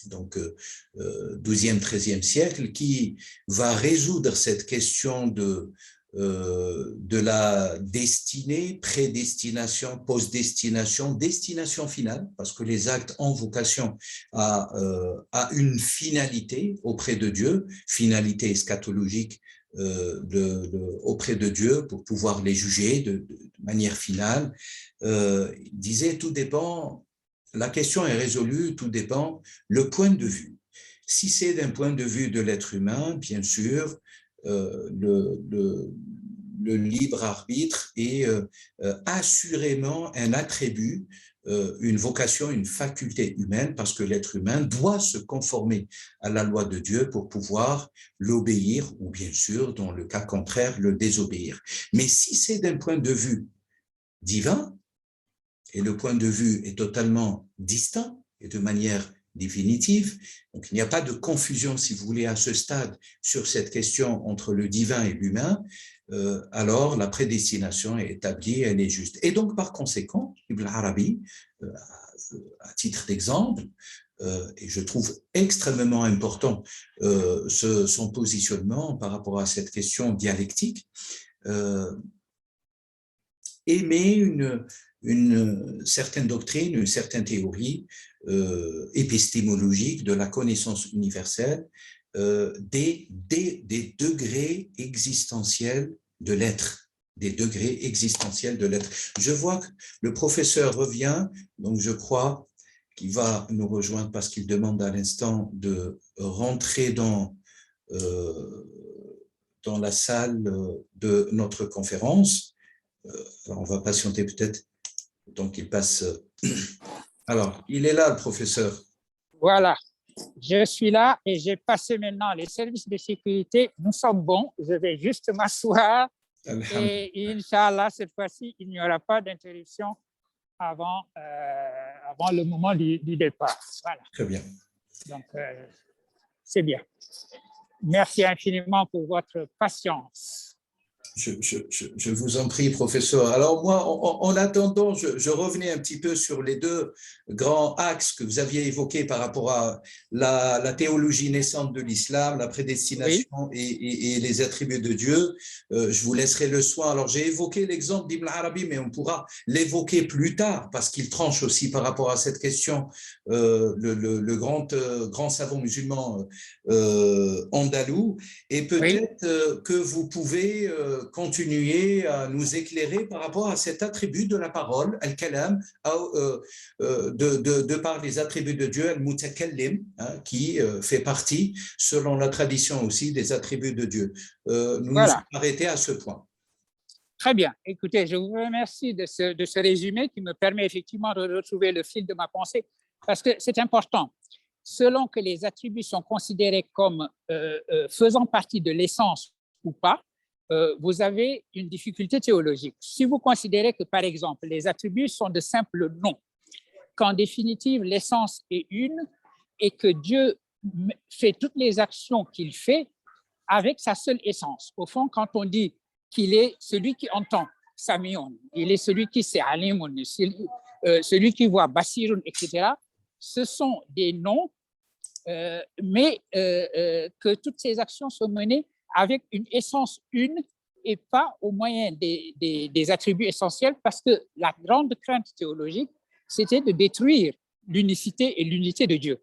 donc 12e, 13e siècle, qui va résoudre cette question de la destinée, prédestination, postdestination, destination finale, parce que les actes ont vocation à une finalité auprès de Dieu, finalité eschatologique auprès de Dieu pour pouvoir les juger de manière finale. Il disait, tout dépend, la question est résolue, tout dépend le point de vue. Si c'est d'un point de vue de l'être humain, bien sûr, le libre arbitre est assurément un attribut, une vocation, une faculté humaine, parce que l'être humain doit se conformer à la loi de Dieu pour pouvoir l'obéir, ou bien sûr, dans le cas contraire, le désobéir. Mais si c'est d'un point de vue divin, et le point de vue est totalement distinct et de manière définitive, donc il n'y a pas de confusion, si vous voulez, à ce stade sur cette question entre le divin et l'humain, alors la prédestination est établie, elle est juste. Et donc, par conséquent, Ibn Arabi, à titre d'exemple, et je trouve extrêmement important son positionnement par rapport à cette question dialectique, émet une certaine doctrine, une certaine théorie épistémologique de la connaissance universelle des degrés existentiels de l'être, des degrés existentiels de l'être. Je vois que le professeur revient, donc je crois qu'il va nous rejoindre parce qu'il demande à l'instant de rentrer dans la salle de notre conférence. Alors on va patienter peut-être, donc il passe. Alors, il est là, le professeur. Voilà, je suis là et j'ai passé maintenant les services de sécurité. Nous sommes bons, je vais juste m'asseoir et Inch'Allah, cette fois-ci, il n'y aura pas d'interruption avant le moment du départ. Voilà. Très bien. Donc, c'est bien. Merci infiniment pour votre patience. Je vous en prie, professeur. Alors moi, en attendant, je revenais un petit peu sur les deux grands axes que vous aviez évoqués par rapport à la théologie naissante de l'islam, la prédestination et les attributs de Dieu. Je vous laisserai le soin. Alors j'ai évoqué l'exemple d'Ibn Arabi, mais on pourra l'évoquer plus tard parce qu'il tranche aussi par rapport à cette question. Le grand savant musulman andalou. Et peut-être que vous pouvez continuer à nous éclairer par rapport à cet attribut de la parole, al-kalam, de par les attributs de Dieu, al-mutakallim, qui fait partie, selon la tradition aussi, des attributs de Dieu. Nous nous sommes arrêtés à ce point. Très bien. Écoutez, je vous remercie de ce résumé qui me permet effectivement de retrouver le fil de ma pensée, parce que c'est important. Selon que les attributs sont considérés comme faisant partie de l'essence ou pas, vous avez une difficulté théologique. Si vous considérez que, par exemple, les attributs sont de simples noms, qu'en définitive, l'essence est une et que Dieu fait toutes les actions qu'il fait avec sa seule essence. Au fond, quand on dit qu'il est celui qui entend, Samion, il est celui qui sait, Alimun, celui qui voit, Basirun, etc., ce sont des noms, mais que toutes ces actions sont menées avec une essence une et pas au moyen des attributs essentiels, parce que la grande crainte théologique, c'était de détruire l'unicité et l'unité de Dieu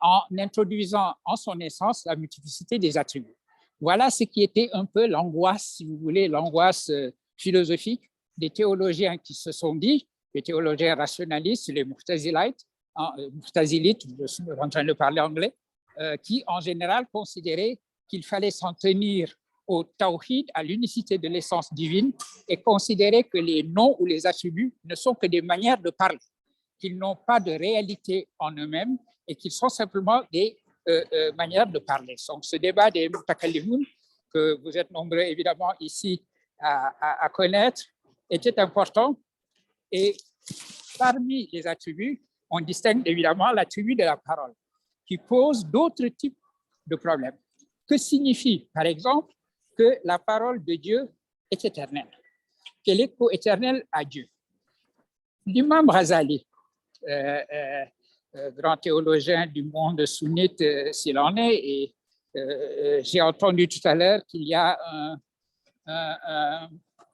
en introduisant en son essence la multiplicité des attributs. Voilà ce qui était un peu l'angoisse, si vous voulez, l'angoisse philosophique des théologiens qui se sont dit, les théologiens rationalistes, les Mu'tazilites, je suis en train de parler anglais, qui en général considéraient qu'il fallait s'en tenir au tawhid, à l'unicité de l'essence divine, et considérer que les noms ou les attributs ne sont que des manières de parler, qu'ils n'ont pas de réalité en eux-mêmes et qu'ils sont simplement des manières de parler. Donc ce débat des mutakallimun, que vous êtes nombreux évidemment ici à connaître, était important. Et parmi les attributs, on distingue évidemment l'attribut de la parole, qui pose d'autres types de problèmes. Que signifie, par exemple, que la parole de Dieu est éternelle, qu'elle est co-éternelle à Dieu? L'imam Ghazali, grand théologien du monde sunnite s'il en est, et j'ai entendu tout à l'heure qu'il y a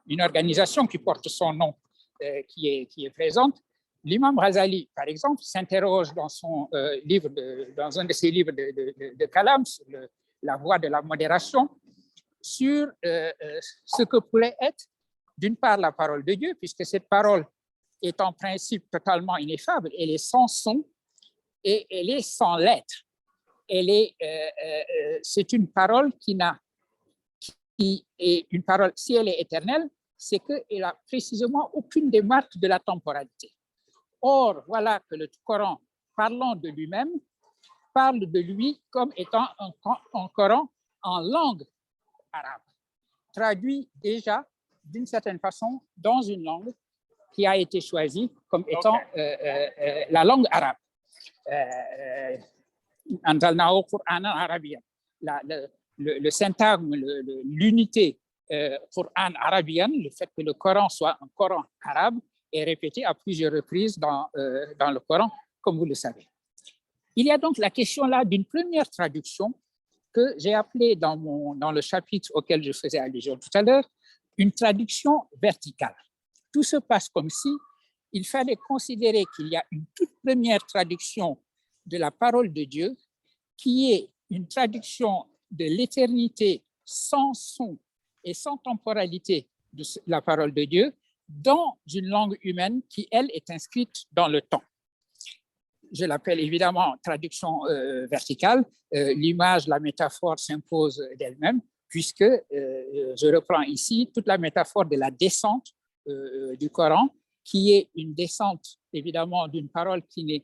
une organisation qui porte son nom qui est présente. L'imam Ghazali, par exemple, s'interroge dans son livre, dans un de ses livres de Kalam, sur la voie de la modération, sur ce que pourrait être, d'une part, la parole de Dieu, puisque cette parole est en principe totalement ineffable, elle est sans son et elle est sans lettre. C'est une parole qui est une parole, si elle est éternelle, c'est qu'elle n'a précisément aucune des marques de la temporalité. Or, voilà que le Coran, parlant de lui-même, parle de lui comme étant un Coran en langue arabe, traduit déjà d'une certaine façon dans une langue qui a été choisie comme étant la langue arabe. Le syntagme, l'unité Coran arabienne, le fait que le Coran soit un Coran arabe, est répété à plusieurs reprises dans le Coran, comme vous le savez. Il y a donc la question là d'une première traduction que j'ai appelée dans le chapitre auquel je faisais allusion tout à l'heure, une traduction verticale. Tout se passe comme si il fallait considérer qu'il y a une toute première traduction de la parole de Dieu qui est une traduction de l'éternité sans son et sans temporalité de la parole de Dieu dans une langue humaine qui, elle, est inscrite dans le temps. Je l'appelle évidemment traduction verticale. L'image, la métaphore s'impose d'elle-même, puisque je reprends ici toute la métaphore de la descente du Coran, qui est une descente évidemment d'une parole qui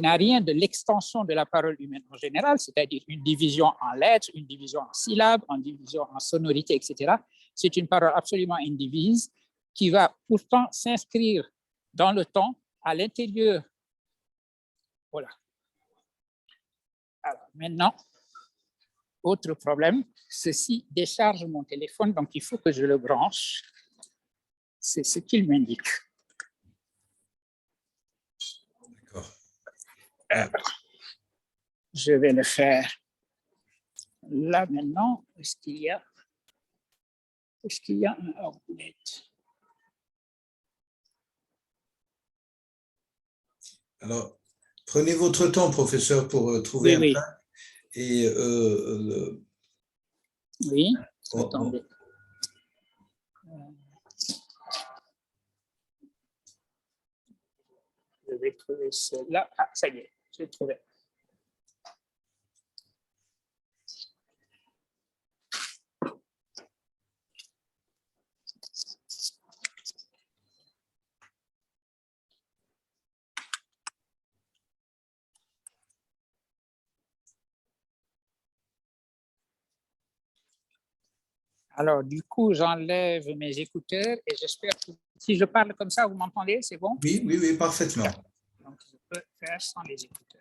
n'a rien de l'extension de la parole humaine en général, c'est-à-dire une division en lettres, une division en syllabes, une division en sonorités, etc. C'est une parole absolument indivise qui va pourtant s'inscrire dans le temps, à l'intérieur. Voilà. Alors maintenant, autre problème, ceci décharge mon téléphone, donc il faut que je le branche. C'est ce qu'il m'indique. Alors, je vais le faire là maintenant. Est-ce qu'il y a un outlet? Alors, prenez votre temps, professeur, pour trouver un plan. Et oui, attendez. Je vais trouver cela. Ah, ça y est, j'ai trouvé. Alors, du coup, j'enlève mes écouteurs et j'espère que si je parle comme ça, vous m'entendez, c'est bon? Oui, oui, oui, parfaitement. Donc, je peux faire sans les écouteurs.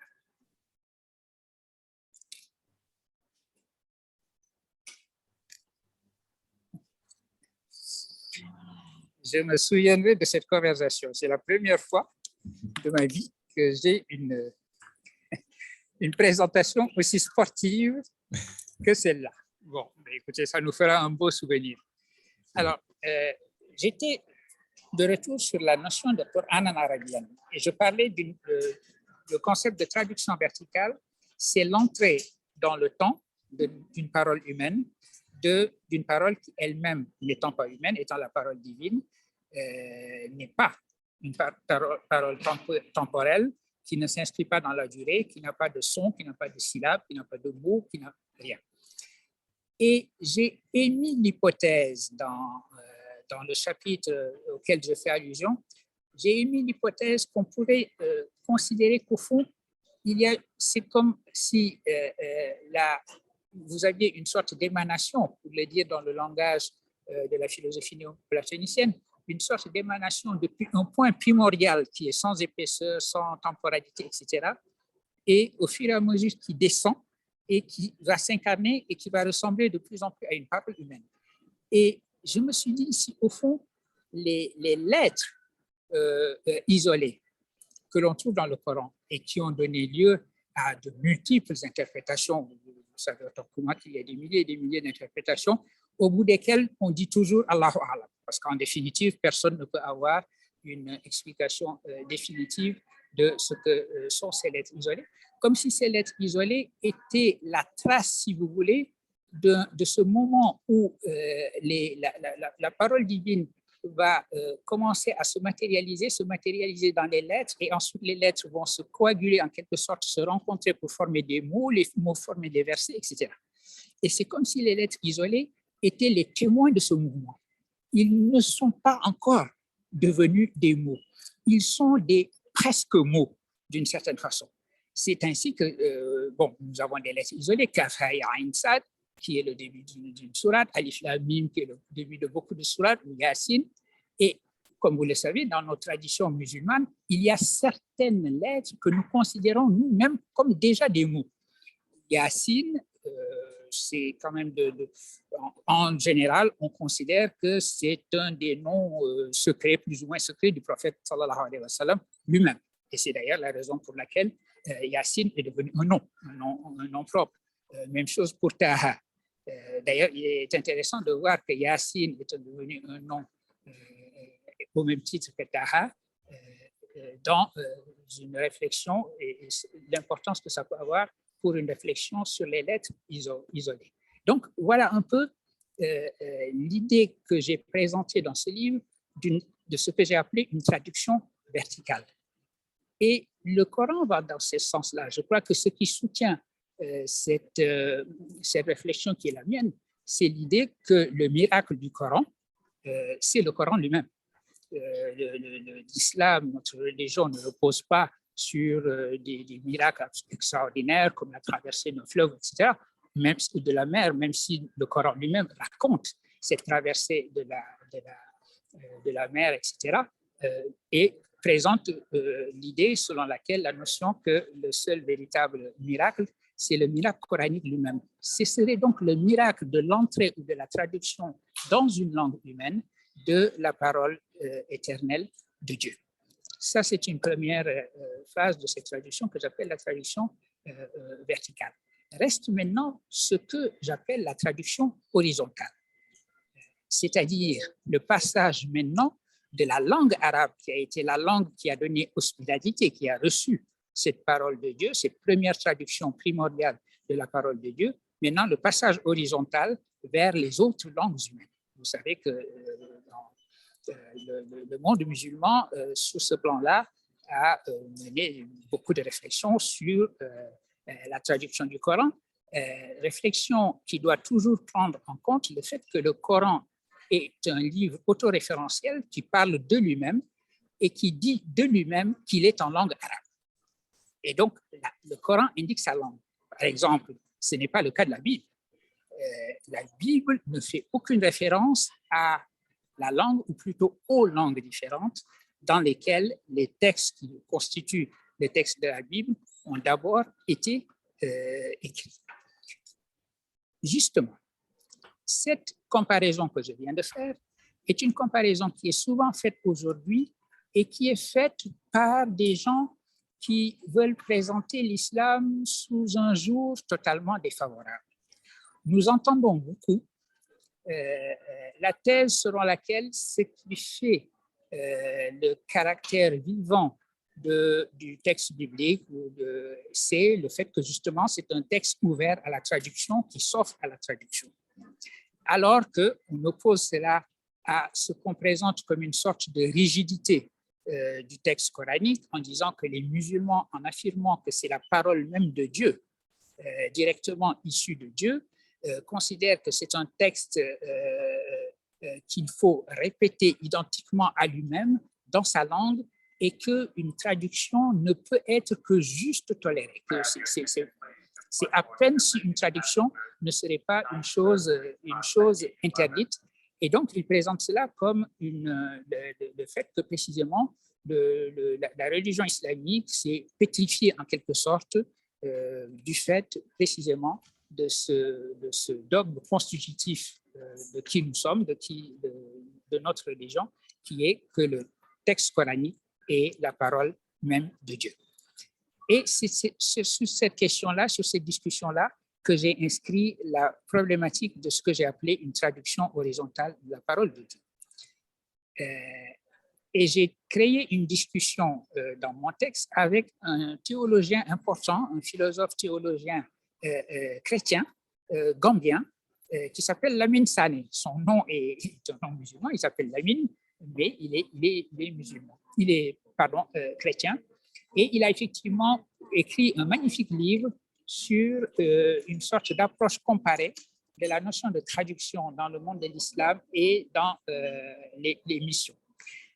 Je me souviendrai de cette conversation. C'est la première fois de ma vie que j'ai une présentation aussi sportive que celle-là. Bon, écoutez, ça nous fera un beau souvenir. Alors, j'étais de retour sur la notion de Coran en arabienne et je parlais le concept de traduction verticale, c'est l'entrée dans le temps d'une parole humaine, d'une parole qui elle-même, n'étant pas humaine, étant la parole divine, n'est pas une parole temporelle, qui ne s'inscrit pas dans la durée, qui n'a pas de son, qui n'a pas de syllabes, qui n'a pas de mots, qui n'a rien. Et j'ai émis l'hypothèse dans le chapitre auquel je fais allusion, j'ai émis l'hypothèse qu'on pourrait considérer qu'au fond, c'est comme si vous aviez une sorte d'émanation, pour le dire dans le langage de la philosophie néo-platonicienne, une sorte d'émanation depuis un point primordial qui est sans épaisseur, sans temporalité, etc. Et au fur et à mesure qui descend et qui va s'incarner et qui va ressembler de plus en plus à une parole humaine. Et je me suis dit ici, au fond, les lettres isolés que l'on trouve dans le Coran et qui ont donné lieu à de multiples interprétations. Vous savez autant que moi qu'il y a des milliers et des milliers d'interprétations au bout desquelles on dit toujours Allahu A'lam, parce qu'en définitive, personne ne peut avoir une explication définitive de ce que sont ces lettres isolées, comme si ces lettres isolées étaient la trace, si vous voulez, de ce moment où la parole divine va commencer à se matérialiser dans les lettres, et ensuite les lettres vont se coaguler en quelque sorte, se rencontrer pour former des mots, les mots former des versets, etc. Et c'est comme si les lettres isolées étaient les témoins de ce mouvement. Ils ne sont pas encore devenus des mots, ils sont des presque mots d'une certaine façon. C'est ainsi que, nous avons des lettres isolées, Kaf, Ha, Ya, Ain, Sad, qui est le début d'une sourate, Alif, Lam, Mim, qui est le début de beaucoup de sourates, ou Yasin. Et comme vous le savez, dans nos traditions musulmanes, il y a certaines lettres que nous considérons nous-mêmes comme déjà des mots. Yasin, c'est quand même en général, on considère que c'est un des noms secrets, plus ou moins secrets, du prophète sallallahu alayhi wa sallam lui-même. Et c'est d'ailleurs la raison pour laquelle Yasin est devenu un nom propre. Même chose pour Taha. D'ailleurs, il est intéressant de voir que Yasin est devenu un nom au même titre que Taha dans une réflexion et l'importance que ça peut avoir pour une réflexion sur les lettres isolées. Donc, voilà un peu l'idée que j'ai présentée dans ce livre de ce que j'ai appelé une traduction verticale. Et le Coran va dans ce sens-là. Je crois que ce qui soutient cette réflexion qui est la mienne, c'est l'idée que le miracle du Coran, c'est le Coran lui-même. L'islam, notre religion, ne repose pas sur des miracles extraordinaires comme la traversée d'un fleuve, etc., même de la mer, même si le Coran lui-même raconte cette traversée de la mer, etc., et présente l'idée selon laquelle la notion que le seul véritable miracle, c'est le miracle coranique lui-même. Ce serait donc le miracle de l'entrée ou de la traduction dans une langue humaine de la parole éternelle de Dieu. Ça, c'est une première phase de cette traduction que j'appelle la traduction verticale. Reste maintenant ce que j'appelle la traduction horizontale, c'est-à-dire le passage maintenant de la langue arabe, qui a été la langue qui a donné hospitalité, qui a reçu cette parole de Dieu, cette première traduction primordiale de la parole de Dieu, maintenant le passage horizontal vers les autres langues humaines. Vous savez que le monde musulman, sur ce plan-là, a mené beaucoup de réflexions sur la traduction du Coran, réflexion qui doit toujours prendre en compte le fait que le Coran est un livre autoréférentiel qui parle de lui-même et qui dit de lui-même qu'il est en langue arabe. Et donc, le Coran indique sa langue. Par exemple, ce n'est pas le cas de la Bible. La Bible ne fait aucune référence à la langue, ou plutôt aux langues différentes dans lesquelles les textes qui constituent les textes de la Bible ont d'abord été écrits. Justement, cette comparaison que je viens de faire est une comparaison qui est souvent faite aujourd'hui et qui est faite par des gens qui veulent présenter l'islam sous un jour totalement défavorable. Nous entendons beaucoup la thèse selon laquelle ce qui fait le caractère vivant du texte biblique, c'est le fait que justement c'est un texte ouvert à la traduction, qui s'offre à la traduction. Alors qu'on oppose cela à ce qu'on présente comme une sorte de rigidité du texte coranique, en disant que les musulmans, en affirmant que c'est la parole même de Dieu, directement issue de Dieu, considèrent que c'est un texte qu'il faut répéter identiquement à lui-même dans sa langue et qu'une traduction ne peut être que juste tolérée. C'est à peine si une traduction ne serait pas une chose interdite. Et donc, il présente cela comme le fait que précisément la religion islamique s'est pétrifiée en quelque sorte du fait précisément de ce dogme constitutif de qui nous sommes, de notre religion, qui est que le texte coranique et la parole même de Dieu. Et c'est sur cette question-là, sur cette discussion-là, que j'ai inscrit la problématique de ce que j'ai appelé une traduction horizontale de la parole de Dieu. Et j'ai créé une discussion dans mon texte avec un théologien important, un philosophe théologien chrétien, gambien, qui s'appelle Lamine Sané. Son nom est un nom musulman, il s'appelle Lamine, mais il est musulman. Il est, chrétien. Et il a effectivement écrit un magnifique livre sur une sorte d'approche comparée de la notion de traduction dans le monde de l'islam et dans les missions,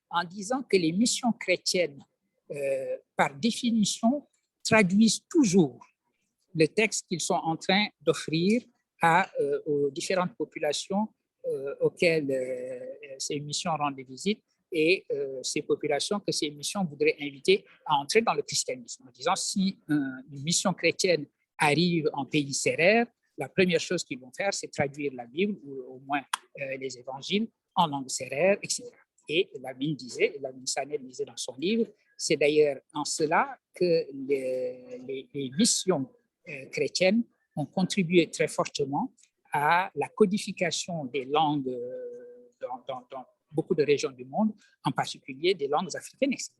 en disant que les missions chrétiennes, par définition, traduisent toujours le texte qu'ils sont en train d'offrir aux différentes populations auxquelles ces missions rendent des visites, et ces populations que ces missions voudraient inviter à entrer dans le christianisme, en disant si une mission chrétienne arrive en pays sérère, la première chose qu'ils vont faire, c'est traduire la Bible ou au moins les évangiles en langue sérère, etc. Et Lamine Sané disait dans son livre, c'est d'ailleurs en cela que les missions chrétiennes ont contribué très fortement à la codification des langues dans beaucoup de régions du monde, en particulier des langues africaines, etc.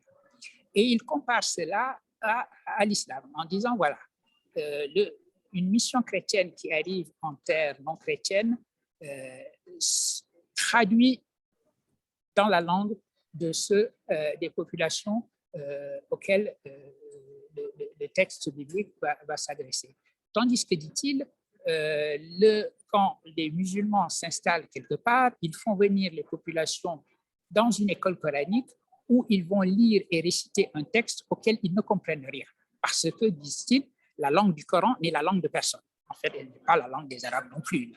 Et il compare cela à l'islam en disant, voilà, une mission chrétienne qui arrive en terre non chrétienne traduit dans la langue de des populations auxquelles le texte biblique va s'adresser. Tandis que, dit-il, quand les musulmans s'installent quelque part, ils font venir les populations dans une école coranique où ils vont lire et réciter un texte auquel ils ne comprennent rien. Parce que, disent-ils, la langue du Coran n'est la langue de personne. En fait, elle n'est pas la langue des Arabes non plus.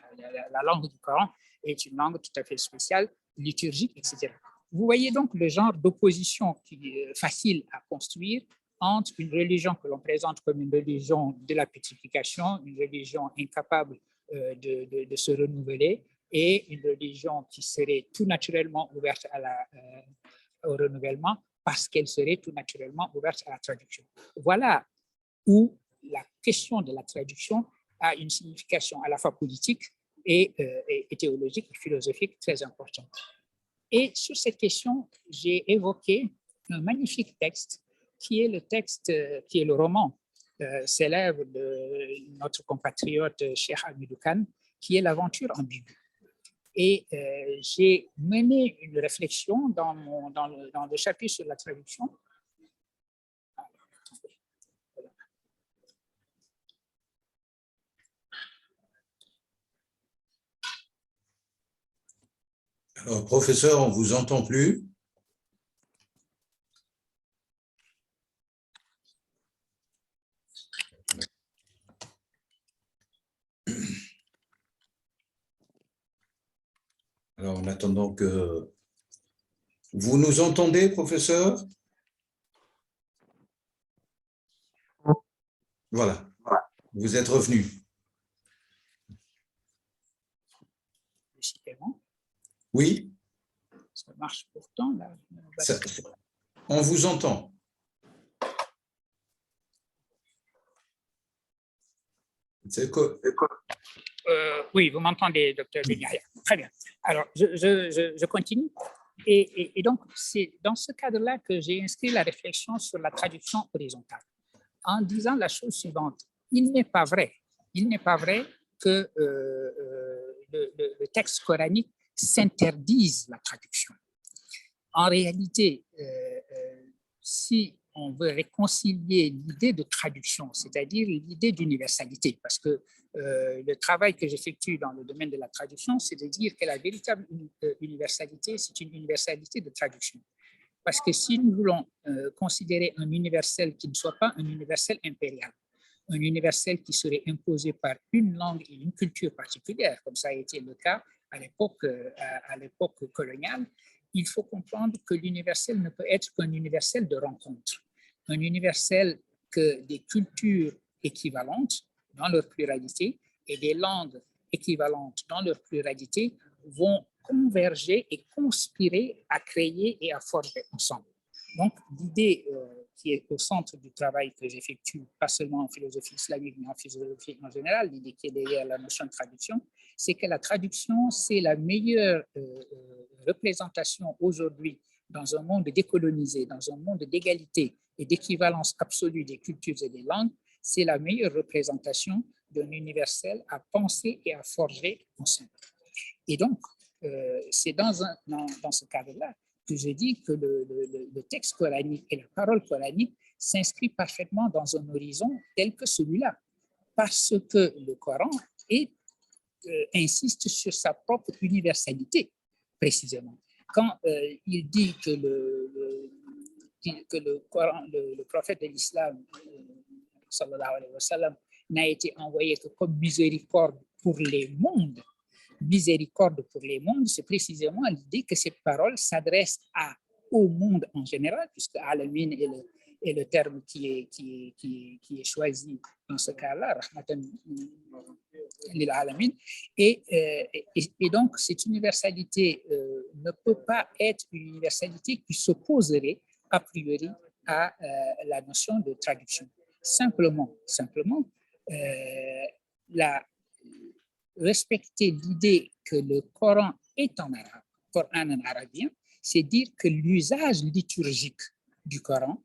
La langue du Coran est une langue tout à fait spéciale, liturgique, etc. Vous voyez donc le genre d'opposition qui est facile à construire entre une religion que l'on présente comme une religion de la putréfaction, une religion incapable de se renouveler, et une religion qui serait tout naturellement ouverte au renouvellement parce qu'elle serait tout naturellement ouverte à la traduction. Voilà où la question de la traduction a une signification à la fois politique et théologique et philosophique très importante. Et sur cette question, j'ai évoqué un magnifique texte qui est le roman célèbre de notre compatriote Cheikh Hamidou Kane, qui est L'aventure ambiguë. Et j'ai mené une réflexion dans le chapitre sur la traduction. Alors, professeur, on ne vous entend plus. Alors, en attendant que... Vous nous entendez, professeur? Voilà, vous êtes revenu. Oui. Ça marche pourtant, là. On vous entend. Oui, vous m'entendez, docteur Benyaya. Très bien. Alors, je continue. Et donc, c'est dans ce cadre-là que j'ai inscrit la réflexion sur la traduction horizontale, en disant la chose suivante. Il n'est pas vrai que le texte coranique s'interdise la traduction. En réalité, si on veut réconcilier l'idée de traduction, c'est-à-dire l'idée d'universalité, parce que le travail que j'effectue dans le domaine de la traduction, c'est de dire que la véritable universalité, c'est une universalité de traduction. Parce que si nous voulons considérer un universel qui ne soit pas un universel impérial, un universel qui serait imposé par une langue et une culture particulière, comme ça a été le cas à l'époque coloniale, il faut comprendre que l'universel ne peut être qu'un universel de rencontre, un universel que des cultures équivalentes dans leur pluralité et des langues équivalentes dans leur pluralité vont converger et conspirer à créer et à forger ensemble. Donc, l'idée qui est au centre du travail que j'effectue, pas seulement en philosophie islamique, mais en philosophie en général, l'idée qui est derrière la notion de traduction, c'est que la traduction, c'est la meilleure représentation aujourd'hui dans un monde décolonisé, dans un monde d'égalité et d'équivalence absolue des cultures et des langues, c'est la meilleure représentation d'un universel à penser et à forger ensemble. Et donc, c'est dans ce cadre-là que je dis que le texte coranique et la parole coranique s'inscrivent parfaitement dans un horizon tel que celui-là, parce que le Coran insiste sur sa propre universalité, précisément. Quand il dit que le Coran, le prophète de l'islam, sallallahu alayhi wa sallam, n'a été envoyé que comme miséricorde pour les mondes, c'est précisément l'idée que cette parole s'adresse au monde en général, puisque Alamin est le terme qui est choisi dans ce cas-là, Rahmatan lil Alamin. Et donc, cette universalité ne peut pas être une universalité qui s'opposerait a priori à la notion de traduction. Simplement, respecter l'idée que le Coran est en arabe, Coran en arabien, c'est dire que l'usage liturgique du Coran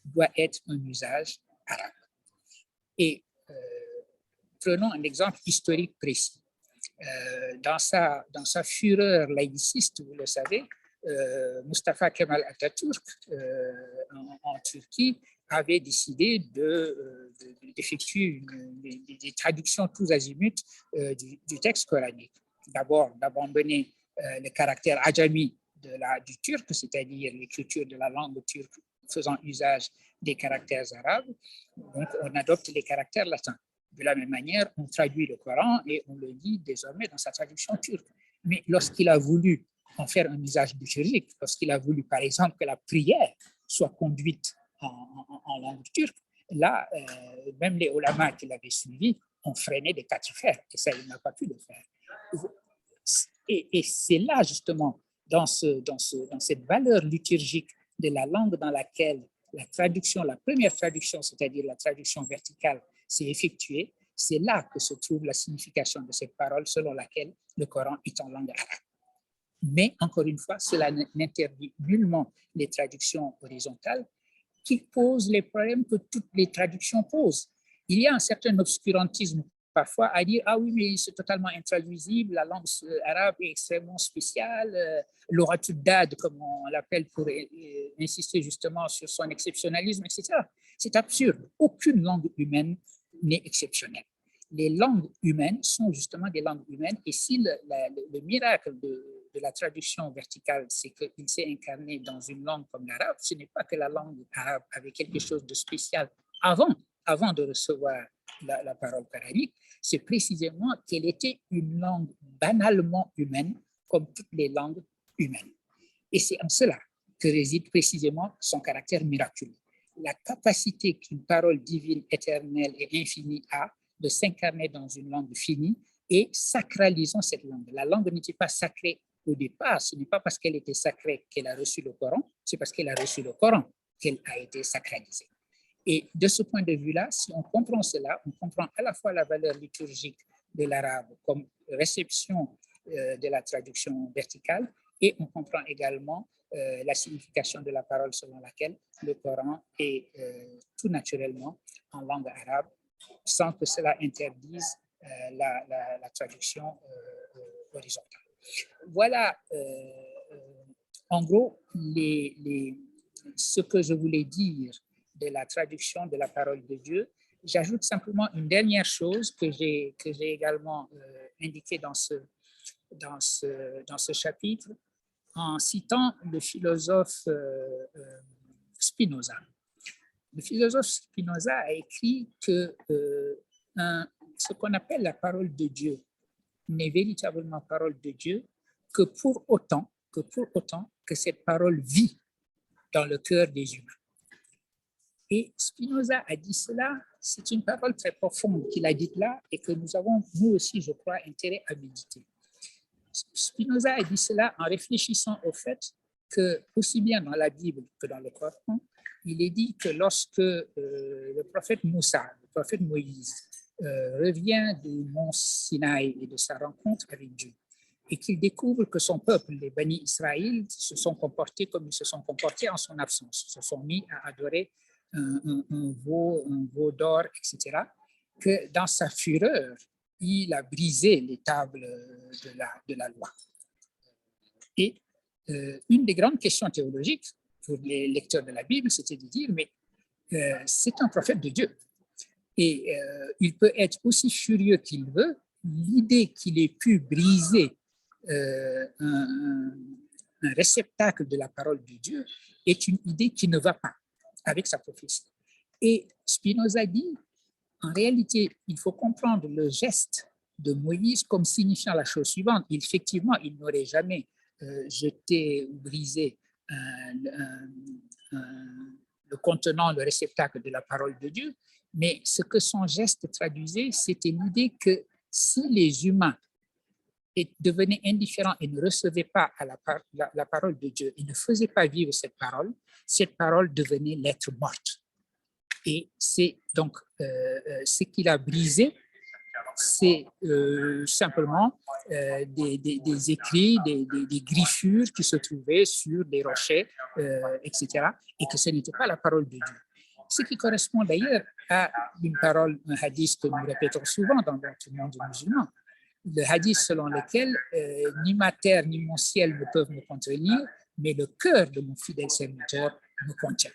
doit être un usage arabe. Et prenons un exemple historique précis. Dans sa fureur laïciste, vous le savez, Mustafa Kemal Atatürk, en Turquie, avait décidé d'effectuer des traductions tous azimuts du texte coranique. D'abord, d'abandonner le caractère ajami du turc, c'est-à-dire l'écriture de la langue turque faisant usage des caractères arabes. Donc, on adopte les caractères latins. De la même manière, on traduit le Coran et on le lit désormais dans sa traduction turque. Mais lorsqu'il a voulu en faire un usage liturgique, lorsqu'il a voulu, par exemple, que la prière soit conduite en langue turque, là, même les ulamas qui l'avaient suivi ont freiné des quatre fers, et ça, il n'a pas pu le faire. Et c'est là, justement, dans cette valeur liturgique de la langue dans laquelle la première traduction, c'est-à-dire la traduction verticale, s'est effectuée, c'est là que se trouve la signification de cette parole selon laquelle le Coran est en langue arabe. Mais, encore une fois, cela n'interdit nullement les traductions horizontales qui posent les problèmes que toutes les traductions posent. Il y a un certain obscurantisme parfois à dire « Ah oui, mais c'est totalement intraduisible, la langue arabe est extrêmement spéciale, l'oratul dad, comme on l'appelle pour insister justement sur son exceptionnalisme, etc. » C'est absurde. Aucune langue humaine n'est exceptionnelle. Les langues humaines sont justement des langues humaines, et si le miracle de la traduction verticale, c'est qu'il s'est incarné dans une langue comme l'arabe, ce n'est pas que la langue arabe avait quelque chose de spécial avant de recevoir la parole coranique, c'est précisément qu'elle était une langue banalement humaine, comme toutes les langues humaines. Et c'est en cela que réside précisément son caractère miraculeux. La capacité qu'une parole divine, éternelle et infinie a de s'incarner dans une langue finie et sacralisons cette langue. La langue n'était pas sacrée au départ, ce n'est pas parce qu'elle était sacrée qu'elle a reçu le Coran, c'est parce qu'elle a reçu le Coran qu'elle a été sacralisée. Et de ce point de vue-là, si on comprend cela, on comprend à la fois la valeur liturgique de l'arabe comme réception de la traduction verticale, et on comprend également la signification de la parole selon laquelle le Coran est tout naturellement en langue arabe, sans que cela interdise la traduction horizontale. Voilà, en gros, ce que je voulais dire de la traduction de la parole de Dieu. J'ajoute simplement une dernière chose que j'ai également indiquée dans ce chapitre, en citant le philosophe Spinoza. Le philosophe Spinoza a écrit que ce qu'on appelle la parole de Dieu n'est véritablement parole de Dieu que pour autant que cette parole vit dans le cœur des humains. Et Spinoza a dit cela, c'est une parole très profonde qu'il a dite là et que nous avons, nous aussi, je crois, intérêt à méditer. Spinoza a dit cela en réfléchissant au fait que, aussi bien dans la Bible que dans le Coran, il est dit que lorsque le prophète Moussa, le prophète Moïse, revient du mont Sinaï et de sa rencontre avec Dieu, et qu'il découvre que son peuple, les Bani Israël, se sont comportés comme ils se sont comportés en son absence, se sont mis à adorer un veau d'or, etc., que dans sa fureur, il a brisé les tables de la loi. Et une des grandes questions théologiques pour les lecteurs de la Bible, c'était de dire, mais c'est un prophète de Dieu. Et il peut être aussi furieux qu'il veut. L'idée qu'il ait pu briser un réceptacle de la parole de Dieu est une idée qui ne va pas avec sa prophétie. Et Spinoza dit, en réalité, il faut comprendre le geste de Moïse comme signifiant la chose suivante. Effectivement, il n'aurait jamais jeté ou brisé le contenant, le réceptacle de la parole de Dieu, mais ce que son geste traduisait, c'était l'idée que si les humains devenaient indifférents et ne recevaient pas à la parole de Dieu et ne faisaient pas vivre cette parole devenait lettre morte. Et c'est donc ce qu'il a brisé, c'est simplement des écrits, des griffures qui se trouvaient sur des rochers, etc., et que ce n'était pas la parole de Dieu. Ce qui correspond d'ailleurs à une parole, un hadith que nous répétons souvent dans notre monde musulman, le hadith selon lequel ni ma terre ni mon ciel ne peuvent me contenir, mais le cœur de mon fidèle serviteur me contient.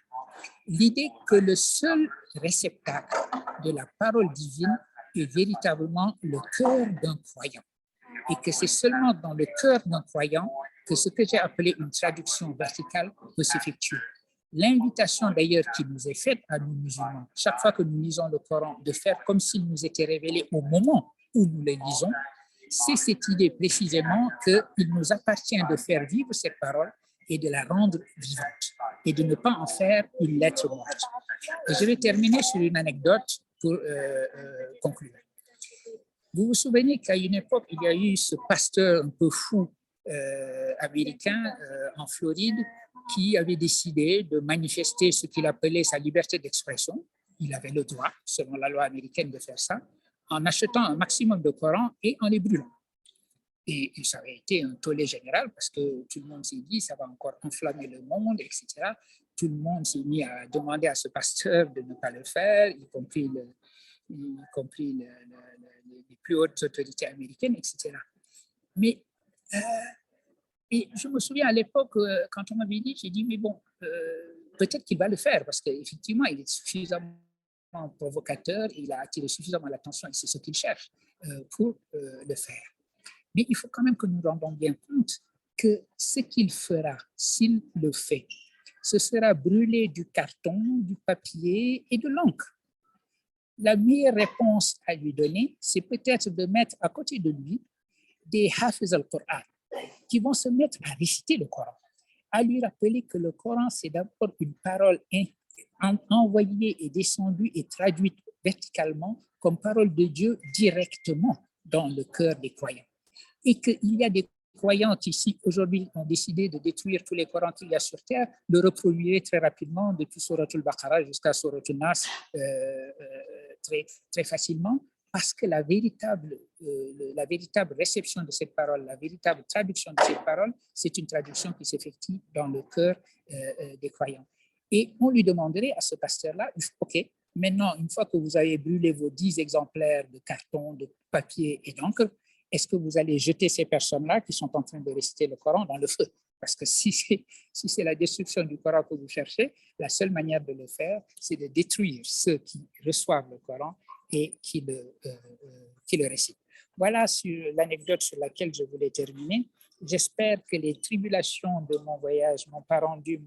L'idée que le seul réceptacle de la parole divine est véritablement le cœur d'un croyant, et que c'est seulement dans le cœur d'un croyant que ce que j'ai appelé une traduction verticale peut s'effectuer. L'invitation d'ailleurs qui nous est faite à nous musulmans, chaque fois que nous lisons le Coran, de faire comme s'il nous était révélé au moment où nous le lisons, c'est cette idée précisément qu'il nous appartient de faire vivre cette parole et de la rendre vivante, et de ne pas en faire une lettre morte. Et je vais terminer sur une anecdote pour conclure. Vous vous souvenez qu'à une époque, il y a eu ce pasteur un peu fou américain en Floride qui avait décidé de manifester ce qu'il appelait sa liberté d'expression. Il avait le droit, selon la loi américaine, de faire ça, en achetant un maximum de Coran et en les brûlant. Et ça avait été un tollé général parce que tout le monde s'est dit ça va encore enflammer le monde, etc. Tout le monde s'est mis à demander à ce pasteur de ne pas le faire, y compris les plus hautes autorités américaines, etc. Mais et je me souviens à l'époque, quand on m'avait dit, j'ai dit, mais bon, peut-être qu'il va le faire parce qu'effectivement, il est suffisamment provocateur, il a attiré suffisamment l'attention et c'est ce qu'il cherche pour le faire. Mais il faut quand même que nous rendons bien compte que ce qu'il fera, s'il le fait, ce sera brûler du carton, du papier et de l'encre. La meilleure réponse à lui donner, c'est peut-être de mettre à côté de lui des Hafiz al-Qur'an qui vont se mettre à réciter le Coran, à lui rappeler que le Coran, c'est d'abord une parole envoyée et descendue et traduite verticalement comme parole de Dieu directement dans le cœur des croyants. Et qu'il y a des croyants qui, ici, aujourd'hui, ont décidé de détruire tous les Corans qu'il y a sur Terre, le reproduire très rapidement depuis Surat al-Baqarah jusqu'à Surat al-Nas très facilement, parce que la véritable réception de cette parole, la véritable traduction de cette parole, c'est une traduction qui s'effectue dans le cœur des croyants. Et on lui demanderait à ce pasteur-là, OK, maintenant, une fois que vous avez brûlé vos 10 exemplaires de carton, de papier et d'encre, est-ce que vous allez jeter ces personnes-là qui sont en train de réciter le Coran dans le feu? Parce que si c'est la destruction du Coran que vous cherchez, la seule manière de le faire, c'est de détruire ceux qui reçoivent le Coran et qui le récitent. Voilà sur l'anecdote sur laquelle je voulais terminer. J'espère que les tribulations de mon voyage n'ont pas rendu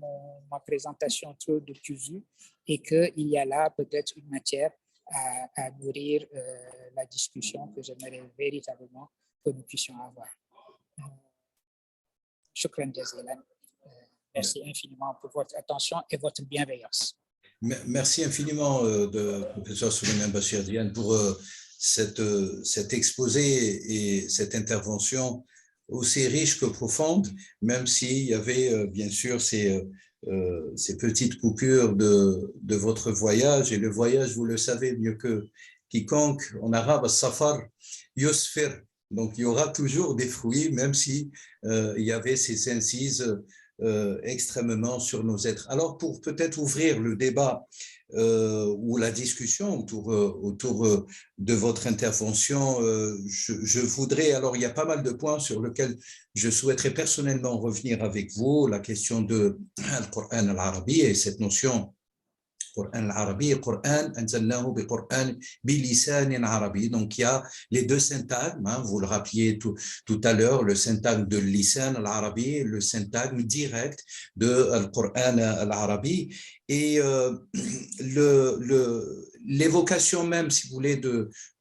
ma présentation trop diffuse et qu'il y a là peut-être une matière à nourrir la discussion que j'aimerais véritablement que nous puissions avoir. Shukran jazilan. Merci infiniment pour votre attention et votre bienveillance. Merci infiniment, professeur Souleymane Bachir Diane, pour cet exposé et cette intervention aussi riche que profonde, même s'il y avait bien sûr ces petites coupures de votre voyage. Et le voyage, vous le savez mieux que quiconque, en arabe, safar, yusfir. Donc, il y aura toujours des fruits, même si il y avait ces incises extrêmement sur nos êtres. Alors, pour peut-être ouvrir le débat ou la discussion autour de votre intervention, je voudrais, alors il y a pas mal de points sur lesquels je souhaiterais personnellement revenir avec vous, la question de Al-Qur'an al-Arabi et cette notion Qur'an al-Arabi, Qur'an anzalnahu bi Qur'an bi lisan arabi. Donc il y a les deux syntagmes, hein, vous le rappeliez tout à l'heure, le syntagme de lisan al-Arabi et le syntagme direct de Al-Qur'an al-Arabi. Et l'évocation même, si vous voulez,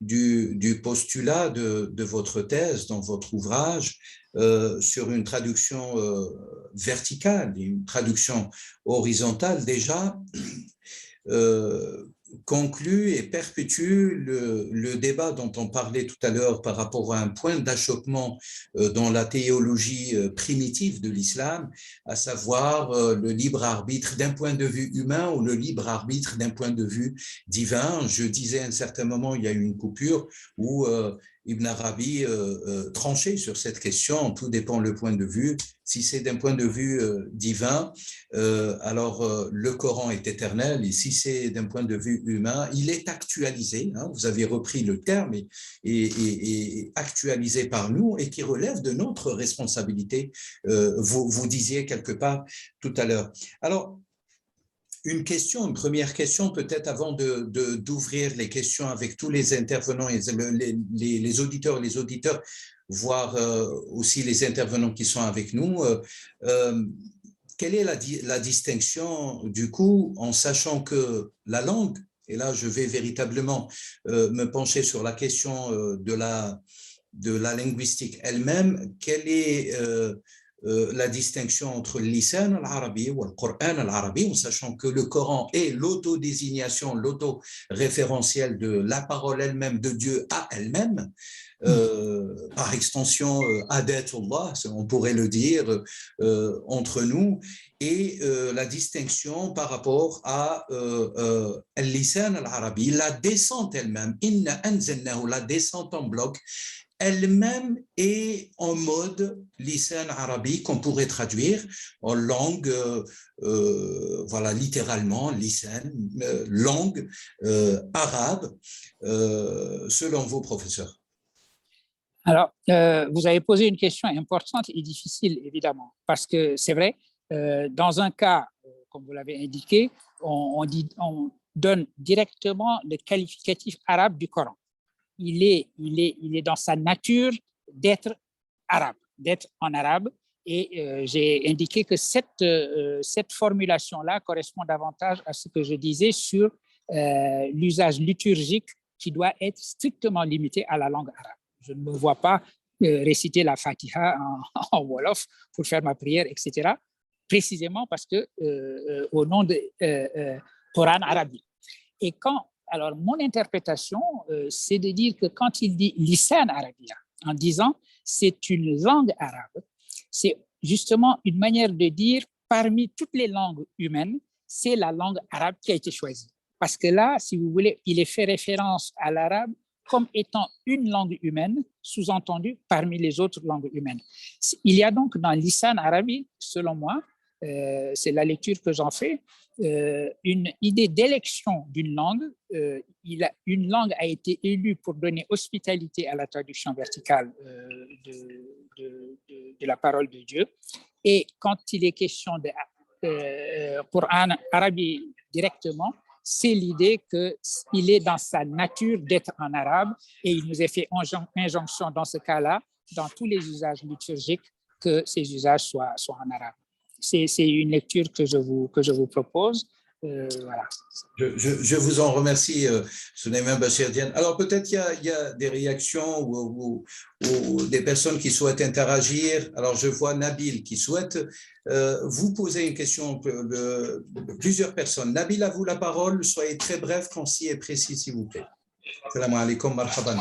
du postulat de votre thèse dans votre ouvrage sur une traduction verticale, une traduction horizontale déjà, conclut et perpétue le débat dont on parlait tout à l'heure par rapport à un point d'achoppement dans la théologie primitive de l'islam, à savoir le libre arbitre d'un point de vue humain ou le libre arbitre d'un point de vue divin. Je disais à un certain moment, il y a eu une coupure où Ibn Arabi tranchait sur cette question, tout dépend le point de vue. Si c'est d'un point de vue divin, alors le Coran est éternel, et si c'est d'un point de vue humain, il est actualisé, hein, vous avez repris le terme, et actualisé par nous, et qui relève de notre responsabilité, vous disiez quelque part tout à l'heure. Alors, une première question peut-être avant d'ouvrir les questions avec tous les intervenants, et les auditeurs et les auditeurs, voire aussi les intervenants qui sont avec nous. Quelle est la distinction du coup, en sachant que la langue, et là je vais véritablement me pencher sur la question de la linguistique elle-même, quelle est la distinction entre le lisan al-arabi ou le Coran al-arabi, en sachant que le Coran est l'autodésignation, l'autoréférentiel de la parole elle-même de Dieu à elle-même, par extension adatullah, on pourrait le dire entre nous, et la distinction par rapport à al-lisan al-arabi, la descente elle-même, inna anzalnahu, la descente en bloc, elle-même est en mode lisan arabi, qu'on pourrait traduire en langue, voilà, littéralement, lisan, langue arabe, selon vous, professeur. Alors, vous avez posé une question importante et difficile, évidemment, parce que c'est vrai, dans un cas, comme vous l'avez indiqué, on donne directement le qualificatif arabe du Coran. Il est dans sa nature d'être arabe, d'être en arabe. Et j'ai indiqué que cette formulation-là correspond davantage à ce que je disais sur l'usage liturgique qui doit être strictement limité à la langue arabe. Je ne me vois pas réciter la Fatiha en Wolof pour faire ma prière, etc. Précisément parce que au nom de Coran arabe. Et alors, mon interprétation, c'est de dire que quand il dit lisan arabia, en disant c'est une langue arabe, c'est justement une manière de dire parmi toutes les langues humaines, c'est la langue arabe qui a été choisie. Parce que là, si vous voulez, il est fait référence à l'arabe comme étant une langue humaine, sous-entendu parmi les autres langues humaines. Il y a donc dans lisan arabi, selon moi, c'est la lecture que j'en fais, une idée d'élection d'une langue. Une langue a été élue pour donner hospitalité à la traduction verticale de la parole de Dieu. Et quand il est question de Coran arabe directement, c'est l'idée qu'il est dans sa nature d'être en arabe, et il nous est fait injonction dans ce cas-là, dans tous les usages liturgiques, que ces usages soient en arabe. C'est une lecture que je vous propose. Voilà. Je vous en remercie, Souleymane Bachir Diane. Alors peut-être il y a des réactions ou des personnes qui souhaitent interagir. Alors je vois Nabil qui souhaite vous poser une question, plusieurs personnes. Nabil, à vous la parole. Soyez très bref, concis et précis, s'il vous plaît. Salam alaikum, marhaban.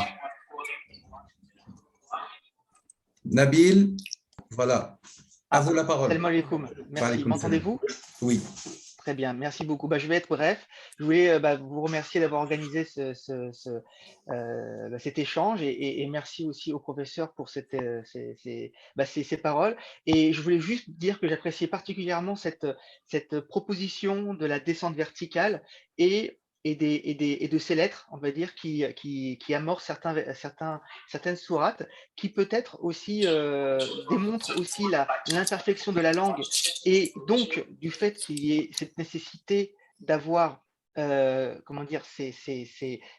Nabil, voilà. À vous la parole. Salam alaikum. Merci. M'entendez-vous? Oui. Très bien, merci beaucoup. Je vais être bref. Je voulais vous remercier d'avoir organisé cet échange et merci aussi au professeur pour ces paroles. Et je voulais juste dire que j'appréciais particulièrement cette proposition de la descente verticale et de ces lettres, on va dire, qui amorcent certaines sourates, qui peut-être aussi démontrent aussi l'imperfection de la langue et donc du fait qu'il y ait cette nécessité d'avoir comment dire,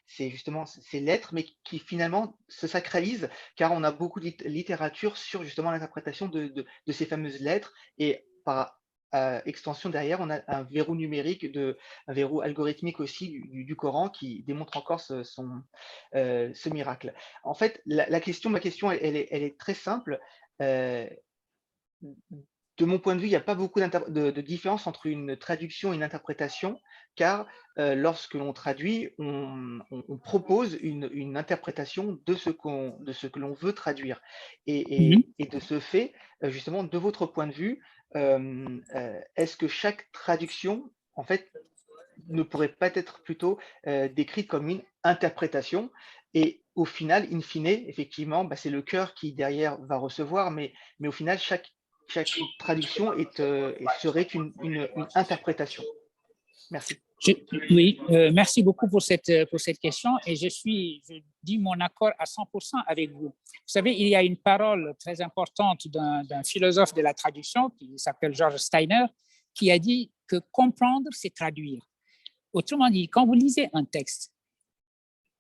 justement ces lettres, mais qui finalement se sacralisent, car on a beaucoup de littérature sur justement l'interprétation de ces fameuses lettres, et par extension derrière, on a un verrou numérique, un verrou algorithmique aussi du Coran qui démontre encore ce miracle. En fait, ma question, elle est très simple. De mon point de vue, il n'y a pas beaucoup de différence entre une traduction et une interprétation, car lorsque l'on traduit, on propose une interprétation de ce que l'on veut traduire. Et de ce fait, justement, de votre point de vue, est-ce que chaque traduction, en fait, ne pourrait pas être plutôt décrite comme une interprétation? Et au final, in fine, effectivement, c'est le cœur qui derrière va recevoir, mais au final, chaque traduction serait une interprétation. Merci. Oui, merci beaucoup pour cette question et je dis mon accord à 100% avec vous. Vous savez, il y a une parole très importante d'un philosophe de la traduction qui s'appelle George Steiner qui a dit que comprendre, c'est traduire. Autrement dit, quand vous lisez un texte,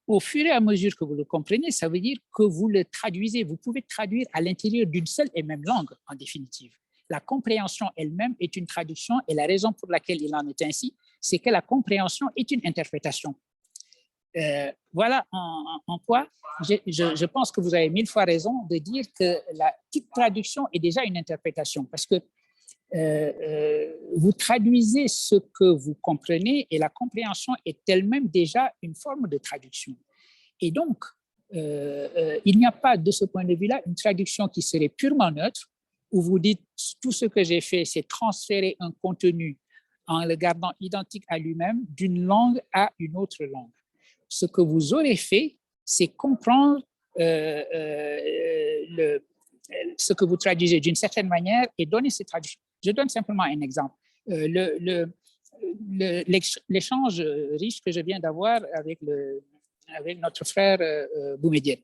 au fur et à mesure que vous le comprenez, ça veut dire que vous le traduisez. Vous pouvez traduire à l'intérieur d'une seule et même langue, en définitive. La compréhension elle-même est une traduction et la raison pour laquelle il en est ainsi, c'est que la compréhension est une interprétation. Voilà en quoi je pense que vous avez 1000 fois raison de dire que toute traduction est déjà une interprétation parce que vous traduisez ce que vous comprenez et la compréhension est elle-même déjà une forme de traduction. Et donc, il n'y a pas de ce point de vue-là une traduction qui serait purement neutre, où vous dites tout ce que j'ai fait, c'est transférer un contenu en le gardant identique à lui-même d'une langue à une autre langue. Ce que vous aurez fait, c'est comprendre ce que vous traduisez d'une certaine manière et donner ces traductions. Je donne simplement un exemple. L'échange riche que je viens d'avoir avec notre frère Boumediene.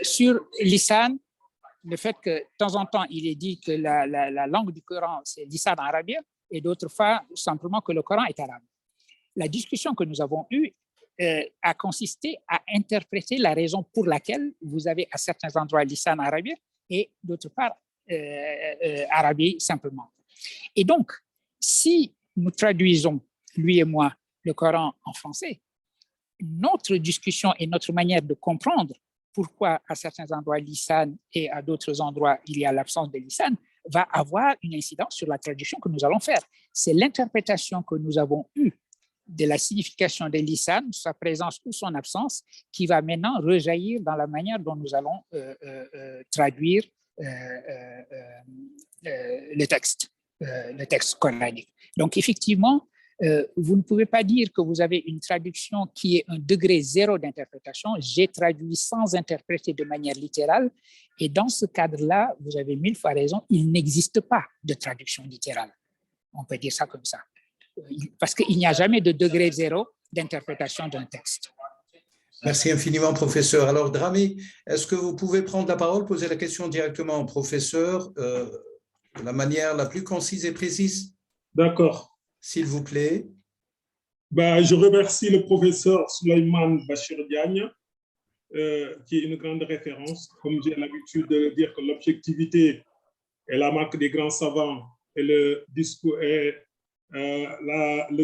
Sur Lisan, le fait que de temps en temps, il est dit que la langue du Coran, c'est Lisan arabien, et d'autres fois, simplement que le Coran est arabe. La discussion que nous avons eue a consisté à interpréter la raison pour laquelle vous avez à certains endroits Lisan arabien et d'autre part arabie simplement. Et donc, si nous traduisons, lui et moi, le Coran en français, notre discussion et notre manière de comprendre pourquoi à certains endroits lisan et à d'autres endroits il y a l'absence de lisan va avoir une incidence sur la traduction que nous allons faire. C'est l'interprétation que nous avons eue de la signification de lisan, sa présence ou son absence, qui va maintenant rejaillir dans la manière dont nous allons traduire le texte coranique. Donc, effectivement, vous ne pouvez pas dire que vous avez une traduction qui est un degré zéro d'interprétation. J'ai traduit sans interpréter de manière littérale. Et dans ce cadre-là, vous avez 1000 fois raison, il n'existe pas de traduction littérale. On peut dire ça comme ça. Parce qu'il n'y a jamais de degré zéro d'interprétation d'un texte. Merci infiniment, professeur. Alors, Drami, est-ce que vous pouvez prendre la parole, poser la question directement au professeur de la manière la plus concise et précise? D'accord. S'il vous plaît. Je remercie le professeur Souleymane Bachir Diagne, qui est une grande référence. Comme j'ai l'habitude de dire que l'objectivité est la marque des grands savants et le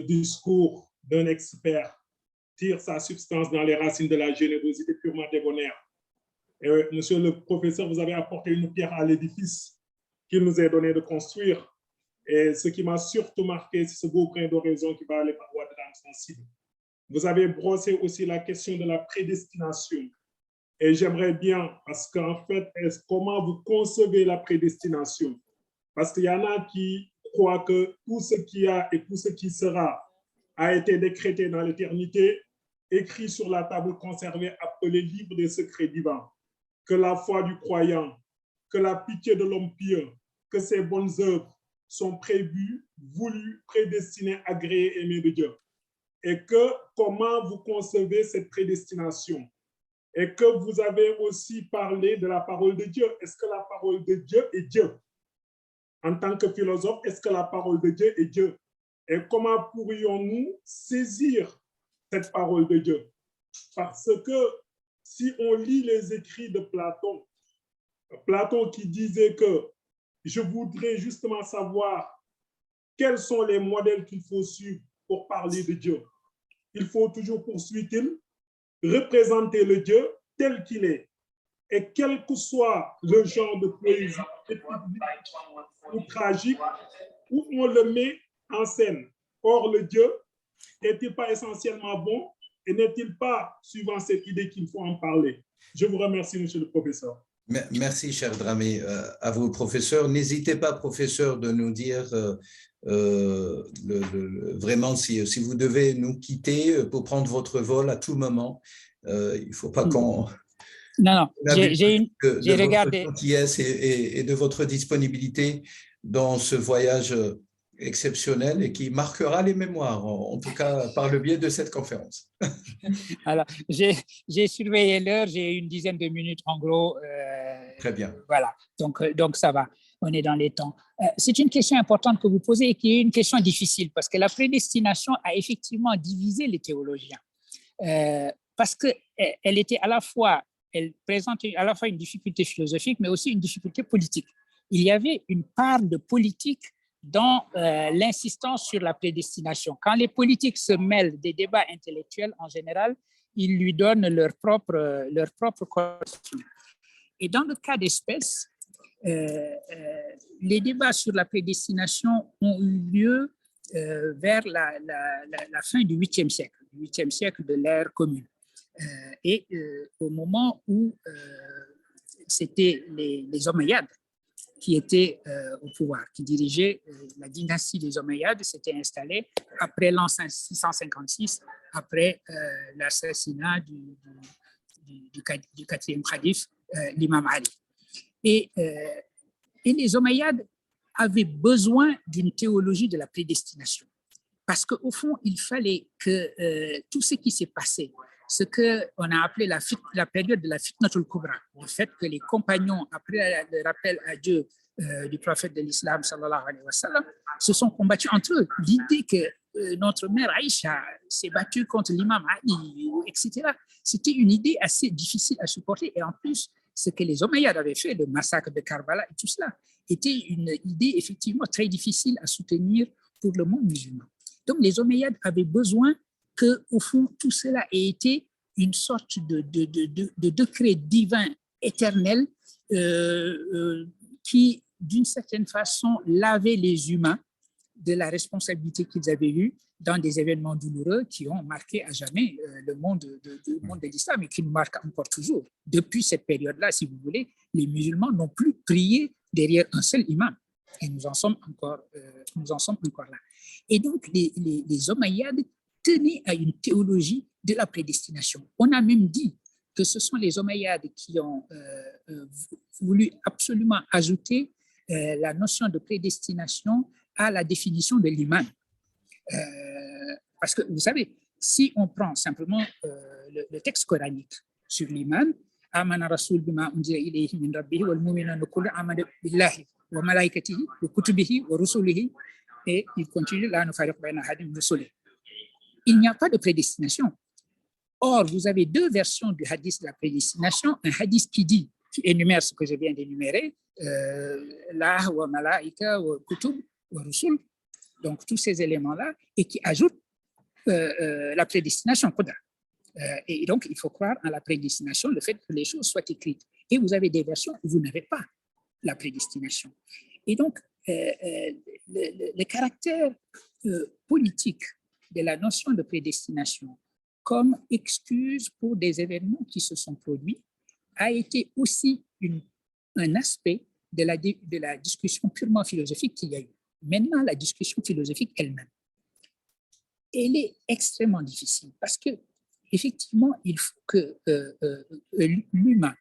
discours d'un expert tire sa substance dans les racines de la générosité purement débonnaire. Monsieur le professeur, vous avez apporté une pierre à l'édifice qu'il nous est donné de construire. Et ce qui m'a surtout marqué, c'est ce beau grain d'oraison qui va aller par voie de l'âme sensible. Vous avez brossé aussi la question de la prédestination. Et j'aimerais bien, parce qu'en fait, comment vous concevez la prédestination? Parce qu'il y en a qui croient que tout ce qui a et tout ce qui sera a été décrété dans l'éternité, écrit sur la table conservée, appelé livre des secrets divins. Que la foi du croyant, que la pitié de l'homme pieux, que ses bonnes œuvres sont prévues, voulues, prédestinées, agréées, aimées de Dieu. Et que comment vous concevez cette prédestination? Et que vous avez aussi parlé de la parole de Dieu. Est-ce que la parole de Dieu est Dieu? En tant que philosophe, est-ce que la parole de Dieu est Dieu? Et comment pourrions-nous saisir cette parole de Dieu? Parce que si on lit les écrits de Platon, Platon qui disait que je voudrais justement savoir quels sont les modèles qu'il faut suivre pour parler de Dieu. Il faut toujours, poursuit-il, représenter le Dieu tel qu'il est. Et quel que soit le genre de poésie ou tragique, où on le met en scène. Or, le Dieu n'est-il pas essentiellement bon et n'est-il pas suivant cette idée qu'il faut en parler? Je vous remercie, monsieur le professeur. Merci, cher Dramé. À vous, professeur. N'hésitez pas, professeur, de nous dire vraiment si vous devez nous quitter pour prendre votre vol à tout moment. Il ne faut pas qu'on… Non, j'ai regardé. De votre gentillesse et de votre disponibilité dans ce voyage exceptionnel et qui marquera les mémoires, en tout cas par le biais de cette conférence. Alors, j'ai surveillé l'heure, j'ai une dizaine de minutes en gros. Très bien. Voilà, donc ça va, on est dans les temps. C'est une question importante que vous posez et qui est une question difficile parce que la prédestination a effectivement divisé les théologiens parce qu'elle était elle présentait à la fois une difficulté philosophique mais aussi une difficulté politique. Il y avait une part de politique dans l'insistance sur la prédestination. Quand les politiques se mêlent des débats intellectuels en général, ils lui donnent leur propre costume. Et dans le cas d'espèce, les débats sur la prédestination ont eu lieu vers la fin du 8e siècle de l'ère commune. Et au moment où c'était les Omeyyades qui étaient au pouvoir, qui dirigeaient la dynastie des Omeyyades, s'était installée après l'an 656, après l'assassinat du quatrième khalif, l'imam Ali. Et les Omeyyades avaient besoin d'une théologie de la prédestination, parce qu'au fond, il fallait que tout ce qui s'est passé, ce qu'on a appelé la période de la fitnatul kubra, le fait que les compagnons, après le rappel à Dieu du prophète de l'islam, sallallahu alayhi wa sallam, se sont combattus entre eux. L'idée que notre mère Aïcha s'est battue contre l'imam Ali, etc., c'était une idée assez difficile à supporter. Et en plus, ce que les Omeyyades avaient fait, le massacre de Karbala et tout cela, était une idée effectivement très difficile à soutenir pour le monde musulman. Donc les Omeyyades avaient besoin que, au fond, tout cela ait été une sorte de décret divin éternel qui, d'une certaine façon, lavait les humains de la responsabilité qu'ils avaient eue dans des événements douloureux qui ont marqué à jamais le monde de l'islam et qui nous marquent encore toujours. Depuis cette période-là, si vous voulez, les musulmans n'ont plus prié derrière un seul imam. Et nous en sommes encore là. Et donc, les Omeyyades tenaient à une théologie de la prédestination. On a même dit que ce sont les Omeyyades qui ont voulu absolument ajouter la notion de prédestination à la définition de l'iman. Parce que, vous savez, si on prend simplement le texte coranique sur l'iman, « Amana rasul bima unzila ilayhi min rabbihi wal mu'minuna kullu amana billahi wa malaikatihi wa kutubihi wa rusulihi » et il continue « La nufariqu bayna ahadin min rusulihi » Il n'y a pas de prédestination. Or, vous avez deux versions du hadith de la prédestination. Un hadith qui énumère ce que je viens d'énumérer, la wa malaika wa kutub wa rusul, donc tous ces éléments-là, et qui ajoute la prédestination, qudra. Et donc, il faut croire en la prédestination, le fait que les choses soient écrites. Et vous avez des versions où vous n'avez pas la prédestination. Et donc, le caractère politique de la notion de prédestination comme excuse pour des événements qui se sont produits a été aussi un aspect de la discussion purement philosophique qu'il y a eu. Maintenant, la discussion philosophique elle-même, elle est extrêmement difficile parce que effectivement, il faut que l'humain,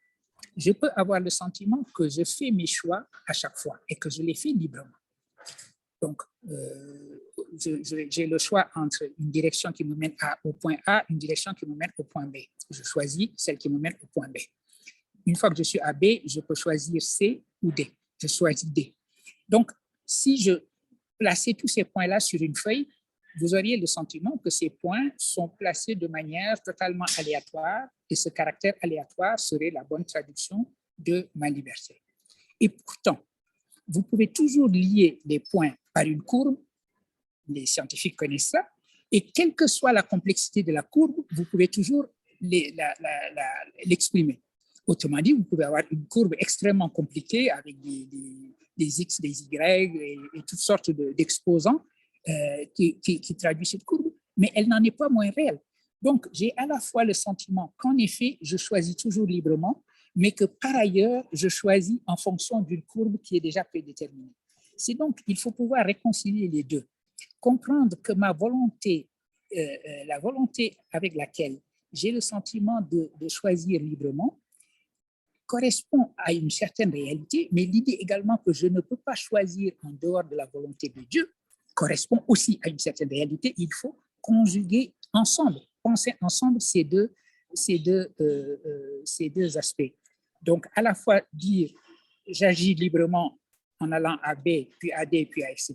je peux avoir le sentiment que je fais mes choix à chaque fois et que je les fais librement. Donc, j'ai le choix entre une direction qui me mène au point A, une direction qui me mène au point B. Je choisis celle qui me mène au point B. Une fois que je suis à B, je peux choisir C ou D. Je choisis D. Donc, si je plaçais tous ces points-là sur une feuille, vous auriez le sentiment que ces points sont placés de manière totalement aléatoire et ce caractère aléatoire serait la bonne traduction de ma liberté. Et pourtant, vous pouvez toujours lier les points par une courbe, les scientifiques connaissent ça, et quelle que soit la complexité de la courbe, vous pouvez toujours l'exprimer. Autrement dit, vous pouvez avoir une courbe extrêmement compliquée avec des X, des Y et toutes sortes d'exposants qui traduisent cette courbe, mais elle n'en est pas moins réelle. Donc, j'ai à la fois le sentiment qu'en effet, je choisis toujours librement, mais que par ailleurs, je choisis en fonction d'une courbe qui est déjà prédéterminée. C'est donc, il faut pouvoir réconcilier les deux, comprendre que ma volonté, la volonté avec laquelle j'ai le sentiment de choisir librement, correspond à une certaine réalité, mais l'idée également que je ne peux pas choisir en dehors de la volonté de Dieu correspond aussi à une certaine réalité. Il faut conjuguer ensemble, penser ensemble ces deux aspects. Donc, à la fois dire j'agis librement en allant à B, puis à D, puis à etc.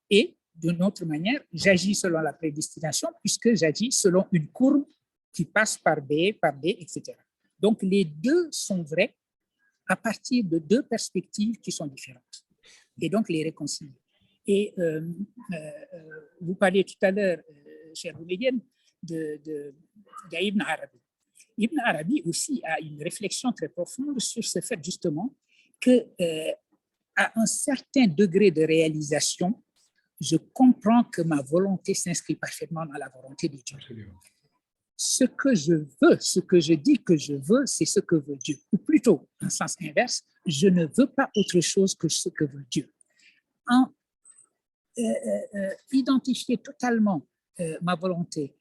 Et d'une autre manière, j'agis selon la prédestination puisque j'agis selon une courbe qui passe par B, etc. Donc, les deux sont vrais à partir de deux perspectives qui sont différentes. Et donc, les réconcilier. Et vous parliez tout à l'heure, cher Boumediene, d'Ibn Arabi. Ibn Arabi aussi a une réflexion très profonde sur ce fait justement qu'à un certain degré de réalisation, je comprends que ma volonté s'inscrit parfaitement dans la volonté de Dieu. Ce que je veux, ce que je dis que je veux, c'est ce que veut Dieu. Ou plutôt, en sens inverse, je ne veux pas autre chose que ce que veut Dieu. En identifier totalement ma volonté,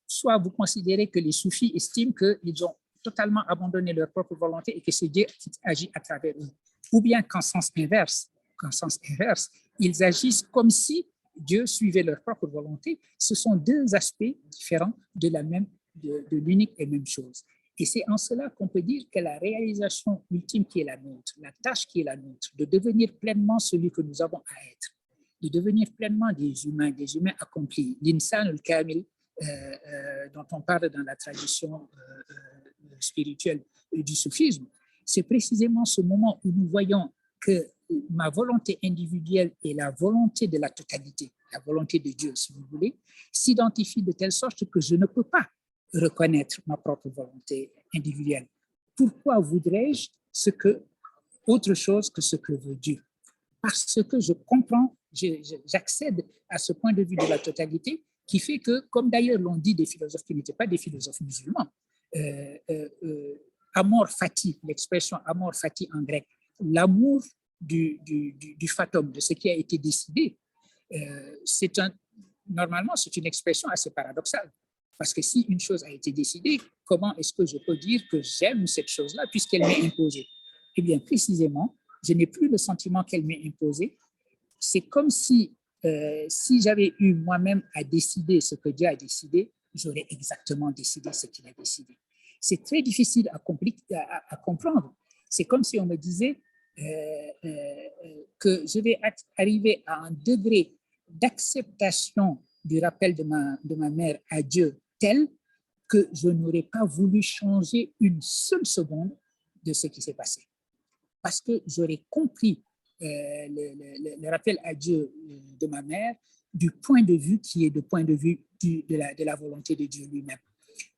soit vous considérez que les soufis estiment qu'ils ont totalement abandonné leur propre volonté et que c'est Dieu qui agit à travers eux, ou bien qu'en sens inverse, ils agissent comme si Dieu suivait leur propre volonté. Ce sont deux aspects différents de l'unique et même chose. Et c'est en cela qu'on peut dire que la réalisation ultime qui est la nôtre, la tâche qui est la nôtre, de devenir pleinement celui que nous avons à être, de devenir pleinement des humains accomplis, l'insan al-kamil, dont on parle dans la tradition spirituelle du soufisme, c'est précisément ce moment où nous voyons que ma volonté individuelle et la volonté de la totalité, la volonté de Dieu, si vous voulez, s'identifient de telle sorte que je ne peux pas reconnaître ma propre volonté individuelle. Pourquoi voudrais-je autre chose que ce que veut Dieu? Parce que je comprends, j'accède à ce point de vue de la totalité qui fait que, comme d'ailleurs l'ont dit des philosophes qui n'étaient pas des philosophes musulmans, amor fati, l'expression amor fati en grec, l'amour du fatum, de ce qui a été décidé, normalement c'est une expression assez paradoxale. Parce que si une chose a été décidée, comment est-ce que je peux dire que j'aime cette chose-là puisqu'elle m'est imposée? Eh bien, précisément, je n'ai plus le sentiment qu'elle m'est imposée. C'est comme si j'avais eu moi-même à décider ce que Dieu a décidé, j'aurais exactement décidé ce qu'il a décidé. C'est très difficile à comprendre. C'est comme si on me disait que je vais arriver à un degré d'acceptation du rappel de ma mère à Dieu tel que je n'aurais pas voulu changer une seule seconde de ce qui s'est passé. Parce que j'aurais compris le rappel à Dieu de ma mère du point de vue qui est le point de vue de la volonté de Dieu lui-même.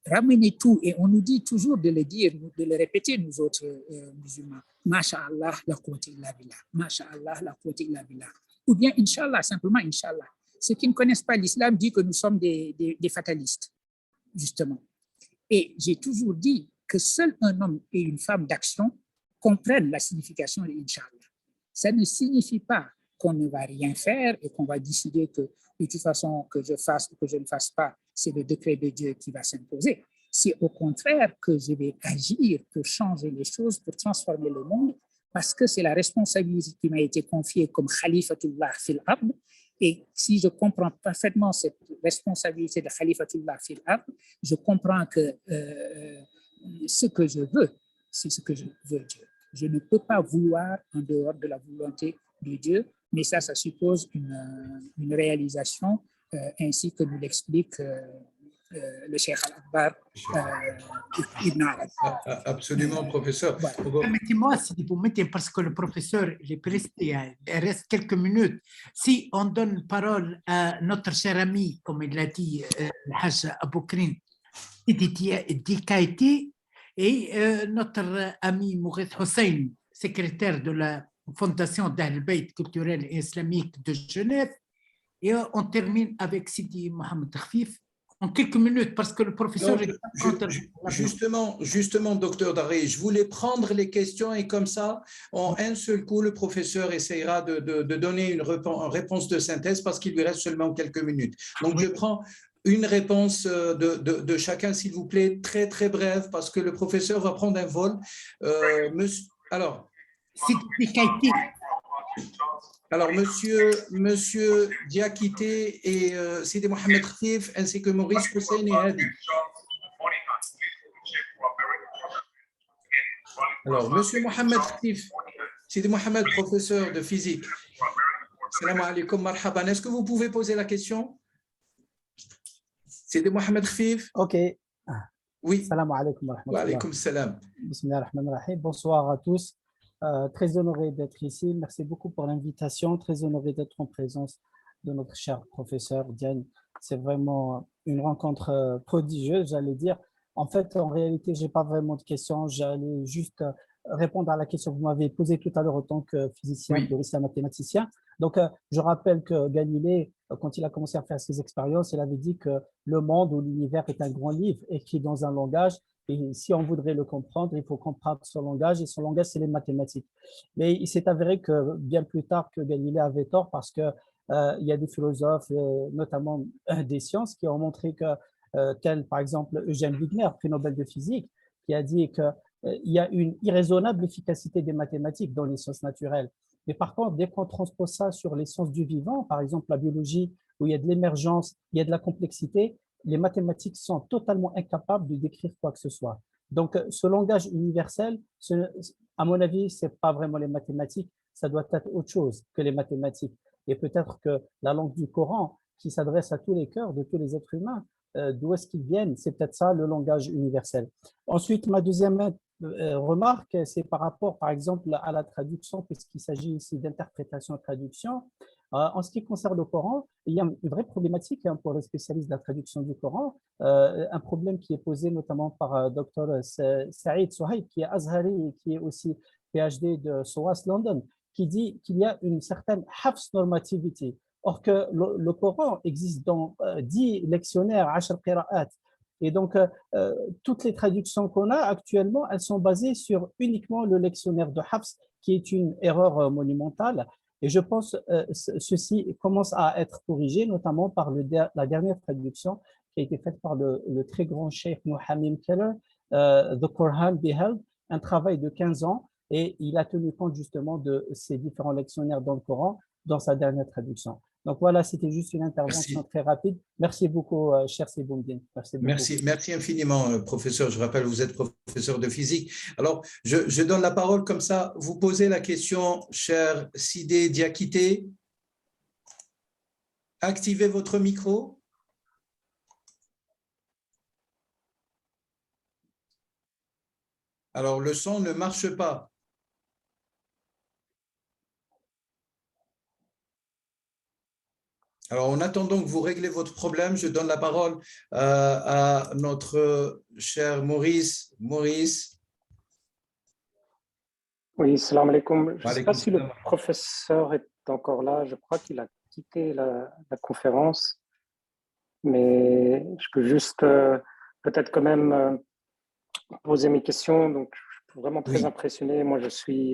Ramener tout, et on nous dit toujours de le dire, de le répéter, nous autres musulmans. Masha'Allah, la quwwata illa billah. Masha'Allah, la quwwata illa billah. Ou bien Inch'Allah, simplement Inch'Allah. Ceux qui ne connaissent pas l'islam disent que nous sommes des fatalistes, justement. Et j'ai toujours dit que seul un homme et une femme d'action comprennent la signification de Inch'Allah. Ça ne signifie pas qu'on ne va rien faire et qu'on va décider que de toute façon, que je fasse ou que je ne fasse pas, c'est le décret de Dieu qui va s'imposer. C'est au contraire que je vais agir pour changer les choses, pour transformer le monde, parce que c'est la responsabilité qui m'a été confiée comme Khalifatullah fil ard. Et si je comprends parfaitement cette responsabilité de Khalifatullah fil ard, je comprends que ce que je veux, c'est ce que je veux Dieu. Je ne peux pas vouloir en dehors de la volonté de Dieu, mais ça suppose une réalisation ainsi que nous l'explique le Cheikh Al-Akbar Ibn Arabi. Absolument, professeur. Voilà. Permettez-moi, si vous mettez, parce que le professeur, il reste quelques minutes. Si on donne parole à notre cher ami, comme il l'a dit, Haj Aboukrin Dikaïti, et notre ami Mourad Hossein, secrétaire de la Fondation d'Ahl-Bayt culturelle et islamique de Genève. Et on termine avec Sidi Mohamed Khfif en quelques minutes, parce que le professeur... Non, justement, docteur Darry, je voulais prendre les questions et comme ça, en un seul coup, le professeur essayera de donner une réponse de synthèse parce qu'il lui reste seulement quelques minutes. Donc, je prends une réponse de chacun, s'il vous plaît, très, très brève, parce que le professeur va prendre un vol. Alors, monsieur Diakité et Sidi Mohamed Khfif, ainsi que Maurice Hussein et Hadi. Alors, monsieur Mohamed Khfif, Sidi Mohamed, professeur de physique. Salam alaikum, marhaban. Est-ce que vous pouvez poser la question? Sidi Mohamed Khfif. Ok. Oui. Salam alaikum wa rahmatullah. Wa alaikum salam. Bismillah ar-Rahman ar-Rahim. Bonsoir à tous. Très honoré d'être ici. Merci beaucoup pour l'invitation. Très honoré d'être en présence de notre cher professeur Diane. C'est vraiment une rencontre prodigieuse, j'allais dire. En fait, en réalité, je n'ai pas vraiment de questions. J'allais juste répondre à la question que vous m'avez posée tout à l'heure en tant que physicien, théoricien, mathématicien. Donc, je rappelle que Galilée, quand il a commencé à faire ses expériences, il avait dit que le monde ou l'univers est un grand livre écrit dans un langage. Et si on voudrait le comprendre, il faut comprendre son langage, et son langage, c'est les mathématiques. Mais il s'est avéré que bien plus tard que Galilée avait tort, parce que il y a des philosophes, notamment des sciences, qui ont montré que, tel par exemple Eugène Wigner, prix Nobel de physique, qui a dit qu'il y a une irraisonnable efficacité des mathématiques dans les sciences naturelles. Mais par contre, dès qu'on transpose ça sur les sciences du vivant, par exemple la biologie, où il y a de l'émergence, il y a de la complexité, les mathématiques sont totalement incapables de décrire quoi que ce soit. Donc, ce langage universel, à mon avis, ce n'est pas vraiment les mathématiques, ça doit être autre chose que les mathématiques. Et peut-être que la langue du Coran, qui s'adresse à tous les cœurs de tous les êtres humains, d'où est-ce qu'ils viennent, c'est peut-être ça le langage universel. Ensuite, ma deuxième remarque, c'est par rapport, par exemple, à la traduction, puisqu'il s'agit ici d'interprétation-traduction. En ce qui concerne le Coran, il y a une vraie problématique pour les spécialistes de la traduction du Coran, un problème qui est posé notamment par Dr Saïd Souhaib, qui est Azhari et qui est aussi PhD de SOAS London, qui dit qu'il y a une certaine hafs normativity. Or que le Coran existe dans 10 lectionnaires, 10 qira'at. Et donc, toutes les traductions qu'on a actuellement, elles sont basées sur uniquement le lectionnaire de Hafs, qui est une erreur monumentale. Et je pense que ceci commence à être corrigé, notamment par la dernière traduction qui a été faite par le très grand cheikh Mohammed Keller, The Quran Beheld, un travail de 15 ans, et il a tenu compte justement de ces différents lectionnaires dans le Coran dans sa dernière traduction. Donc voilà, c'était juste une intervention très rapide. Merci beaucoup, cher Seboumdine. Merci infiniment, professeur. Je rappelle, vous êtes professeur de physique. Alors, je donne la parole comme ça. Vous posez la question, cher Sidé Diakité. Activez votre micro. Alors, le son ne marche pas. Alors, en attendant que vous réglez votre problème, je donne la parole à notre cher Maurice. Maurice. Oui, salam alaikum. Je ne sais pas si le professeur est encore là. Je crois qu'il a quitté la conférence. Mais je peux juste peut-être quand même poser mes questions. Donc, je suis vraiment très impressionné. Moi, je suis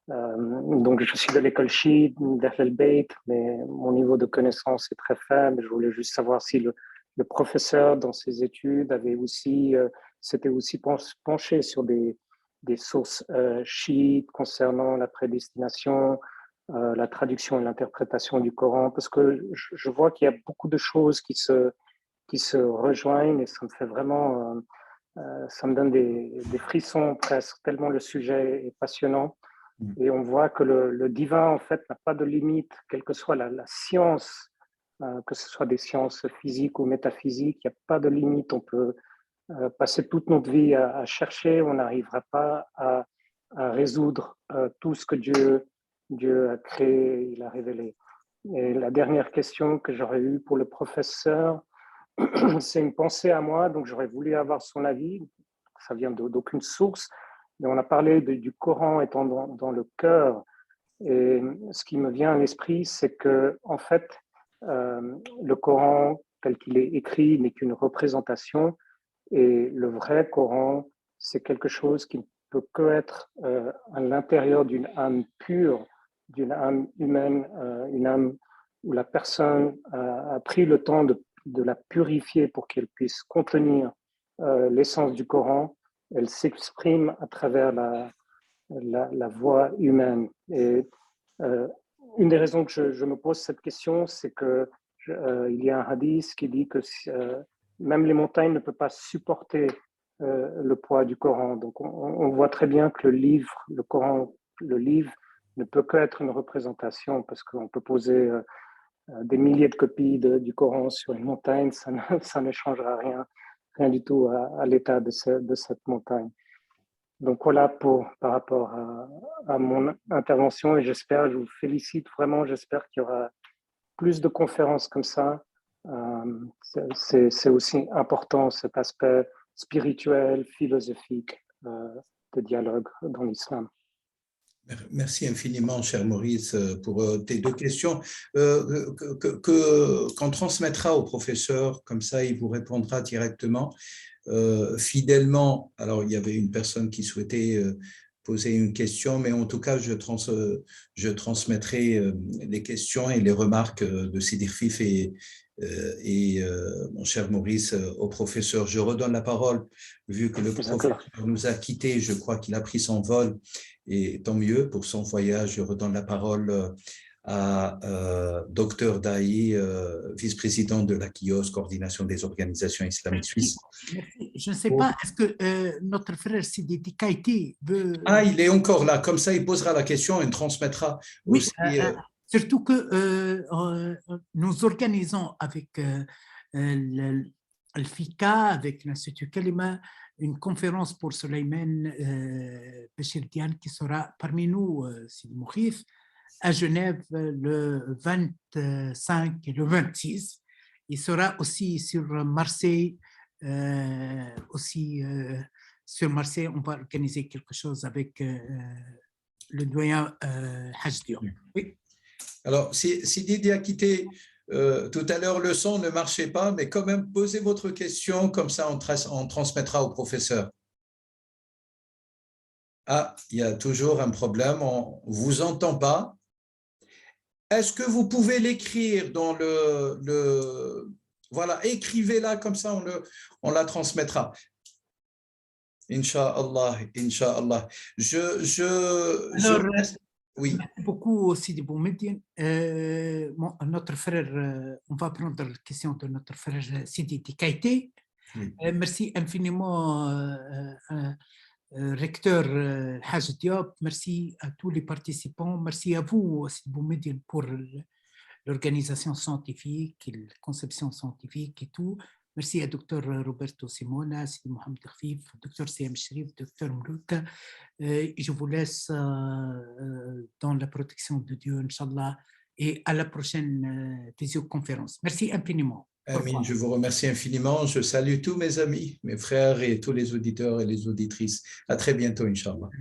de l'école Shid, d'Ahl Bayt, mais mon niveau de connaissance est très faible. Je voulais juste savoir si le professeur, dans ses études, s'était aussi penché sur des sources chiites concernant la prédestination, la traduction et l'interprétation du Coran, parce que je vois qu'il y a beaucoup de choses qui se rejoignent et ça me fait vraiment, ça me donne des frissons presque, tellement le sujet est passionnant. Et on voit que le divin, en fait, n'a pas de limite, quelle que soit la science, que ce soit des sciences physiques ou métaphysiques, il n'y a pas de limite. On peut passer toute notre vie à chercher, on n'arrivera pas à résoudre tout ce que Dieu a créé, il a révélé. Et la dernière question que j'aurais eue pour le professeur, c'est une pensée à moi, donc j'aurais voulu avoir son avis. Ça vient d'aucune source, mais on a parlé du Coran étant dans le cœur. Et ce qui me vient à l'esprit, c'est que, en fait, le Coran tel qu'il est écrit n'est qu'une représentation, et le vrai Coran, c'est quelque chose qui ne peut qu'être à l'intérieur d'une âme pure, d'une âme humaine, une âme où la personne a pris le temps de la purifier pour qu'elle puisse contenir l'essence du Coran. Elle s'exprime à travers la voix humaine. Et une des raisons que je me pose cette question, c'est que il y a un hadith qui dit que même les montagnes ne peuvent pas supporter le poids du Coran. Donc on voit très bien que le Coran, le livre, ne peut qu'être une représentation, parce qu'on peut poser des milliers de copies du Coran sur une montagne, ça ne changera rien du tout à l'état de cette montagne. Donc voilà par rapport à mon intervention, et je vous félicite vraiment, j'espère qu'il y aura plus de conférences comme ça. C'est aussi important, cet aspect spirituel, philosophique de dialogue dans l'islam. Merci infiniment, cher Maurice, pour tes deux questions qu'on transmettra au professeur, comme ça il vous répondra directement. Fidèlement, alors il y avait une personne qui souhaitait poser une question, mais en tout cas je transmettrai les questions et les remarques de Sidi Rfif et mon cher Maurice au professeur. Je redonne la parole, vu que le professeur nous a quittés, je crois qu'il a pris son vol, et tant mieux pour son voyage. Je redonne la parole à Dr Dahi, vice-président de la KIOS, Coordination des organisations islamiques suisses. Merci. Je ne sais pas, est-ce que notre frère Sidi Kaïti veut… Ah, il est encore là, comme ça il posera la question et transmettra aussi… Surtout que nous organisons avec le FICA, avec l'Institut Kalima, une conférence pour Souleymane Bachir Diane qui sera parmi nous, Sidi Mokhif, à Genève le 25 et le 26. Il sera aussi sur Marseille. Sur Marseille, on va organiser quelque chose avec le doyen Haj Diop. Oui. Alors, Sidi Diakité, tout à l'heure, le son ne marchait pas, mais quand même, posez votre question, comme ça on transmettra au professeur. Ah, il y a toujours un problème, on ne vous entend pas. Est-ce que vous pouvez l'écrire dans Voilà, écrivez-la, comme ça on la transmettra. Inch'Allah, Inch'Allah. Oui. Merci beaucoup, Sidi Boumediene. Notre frère, on va prendre la question de notre frère Sidi Kaïti. Oui. Merci infiniment, recteur Haj Diop. Merci à tous les participants. Merci à vous, Sidi Boumediene, pour l'organisation scientifique, la conception scientifique et tout. Merci à Dr Roberto Simona, Sidi Mohamed Rfif, Dr Siem Shrif, Dr Mrouka. Je vous laisse dans la protection de Dieu, Inch'Allah, et à la prochaine visioconférence. Merci infiniment. Amin, je vous remercie infiniment. Je salue tous mes amis, mes frères et tous les auditeurs et les auditrices. À très bientôt, Inch'Allah.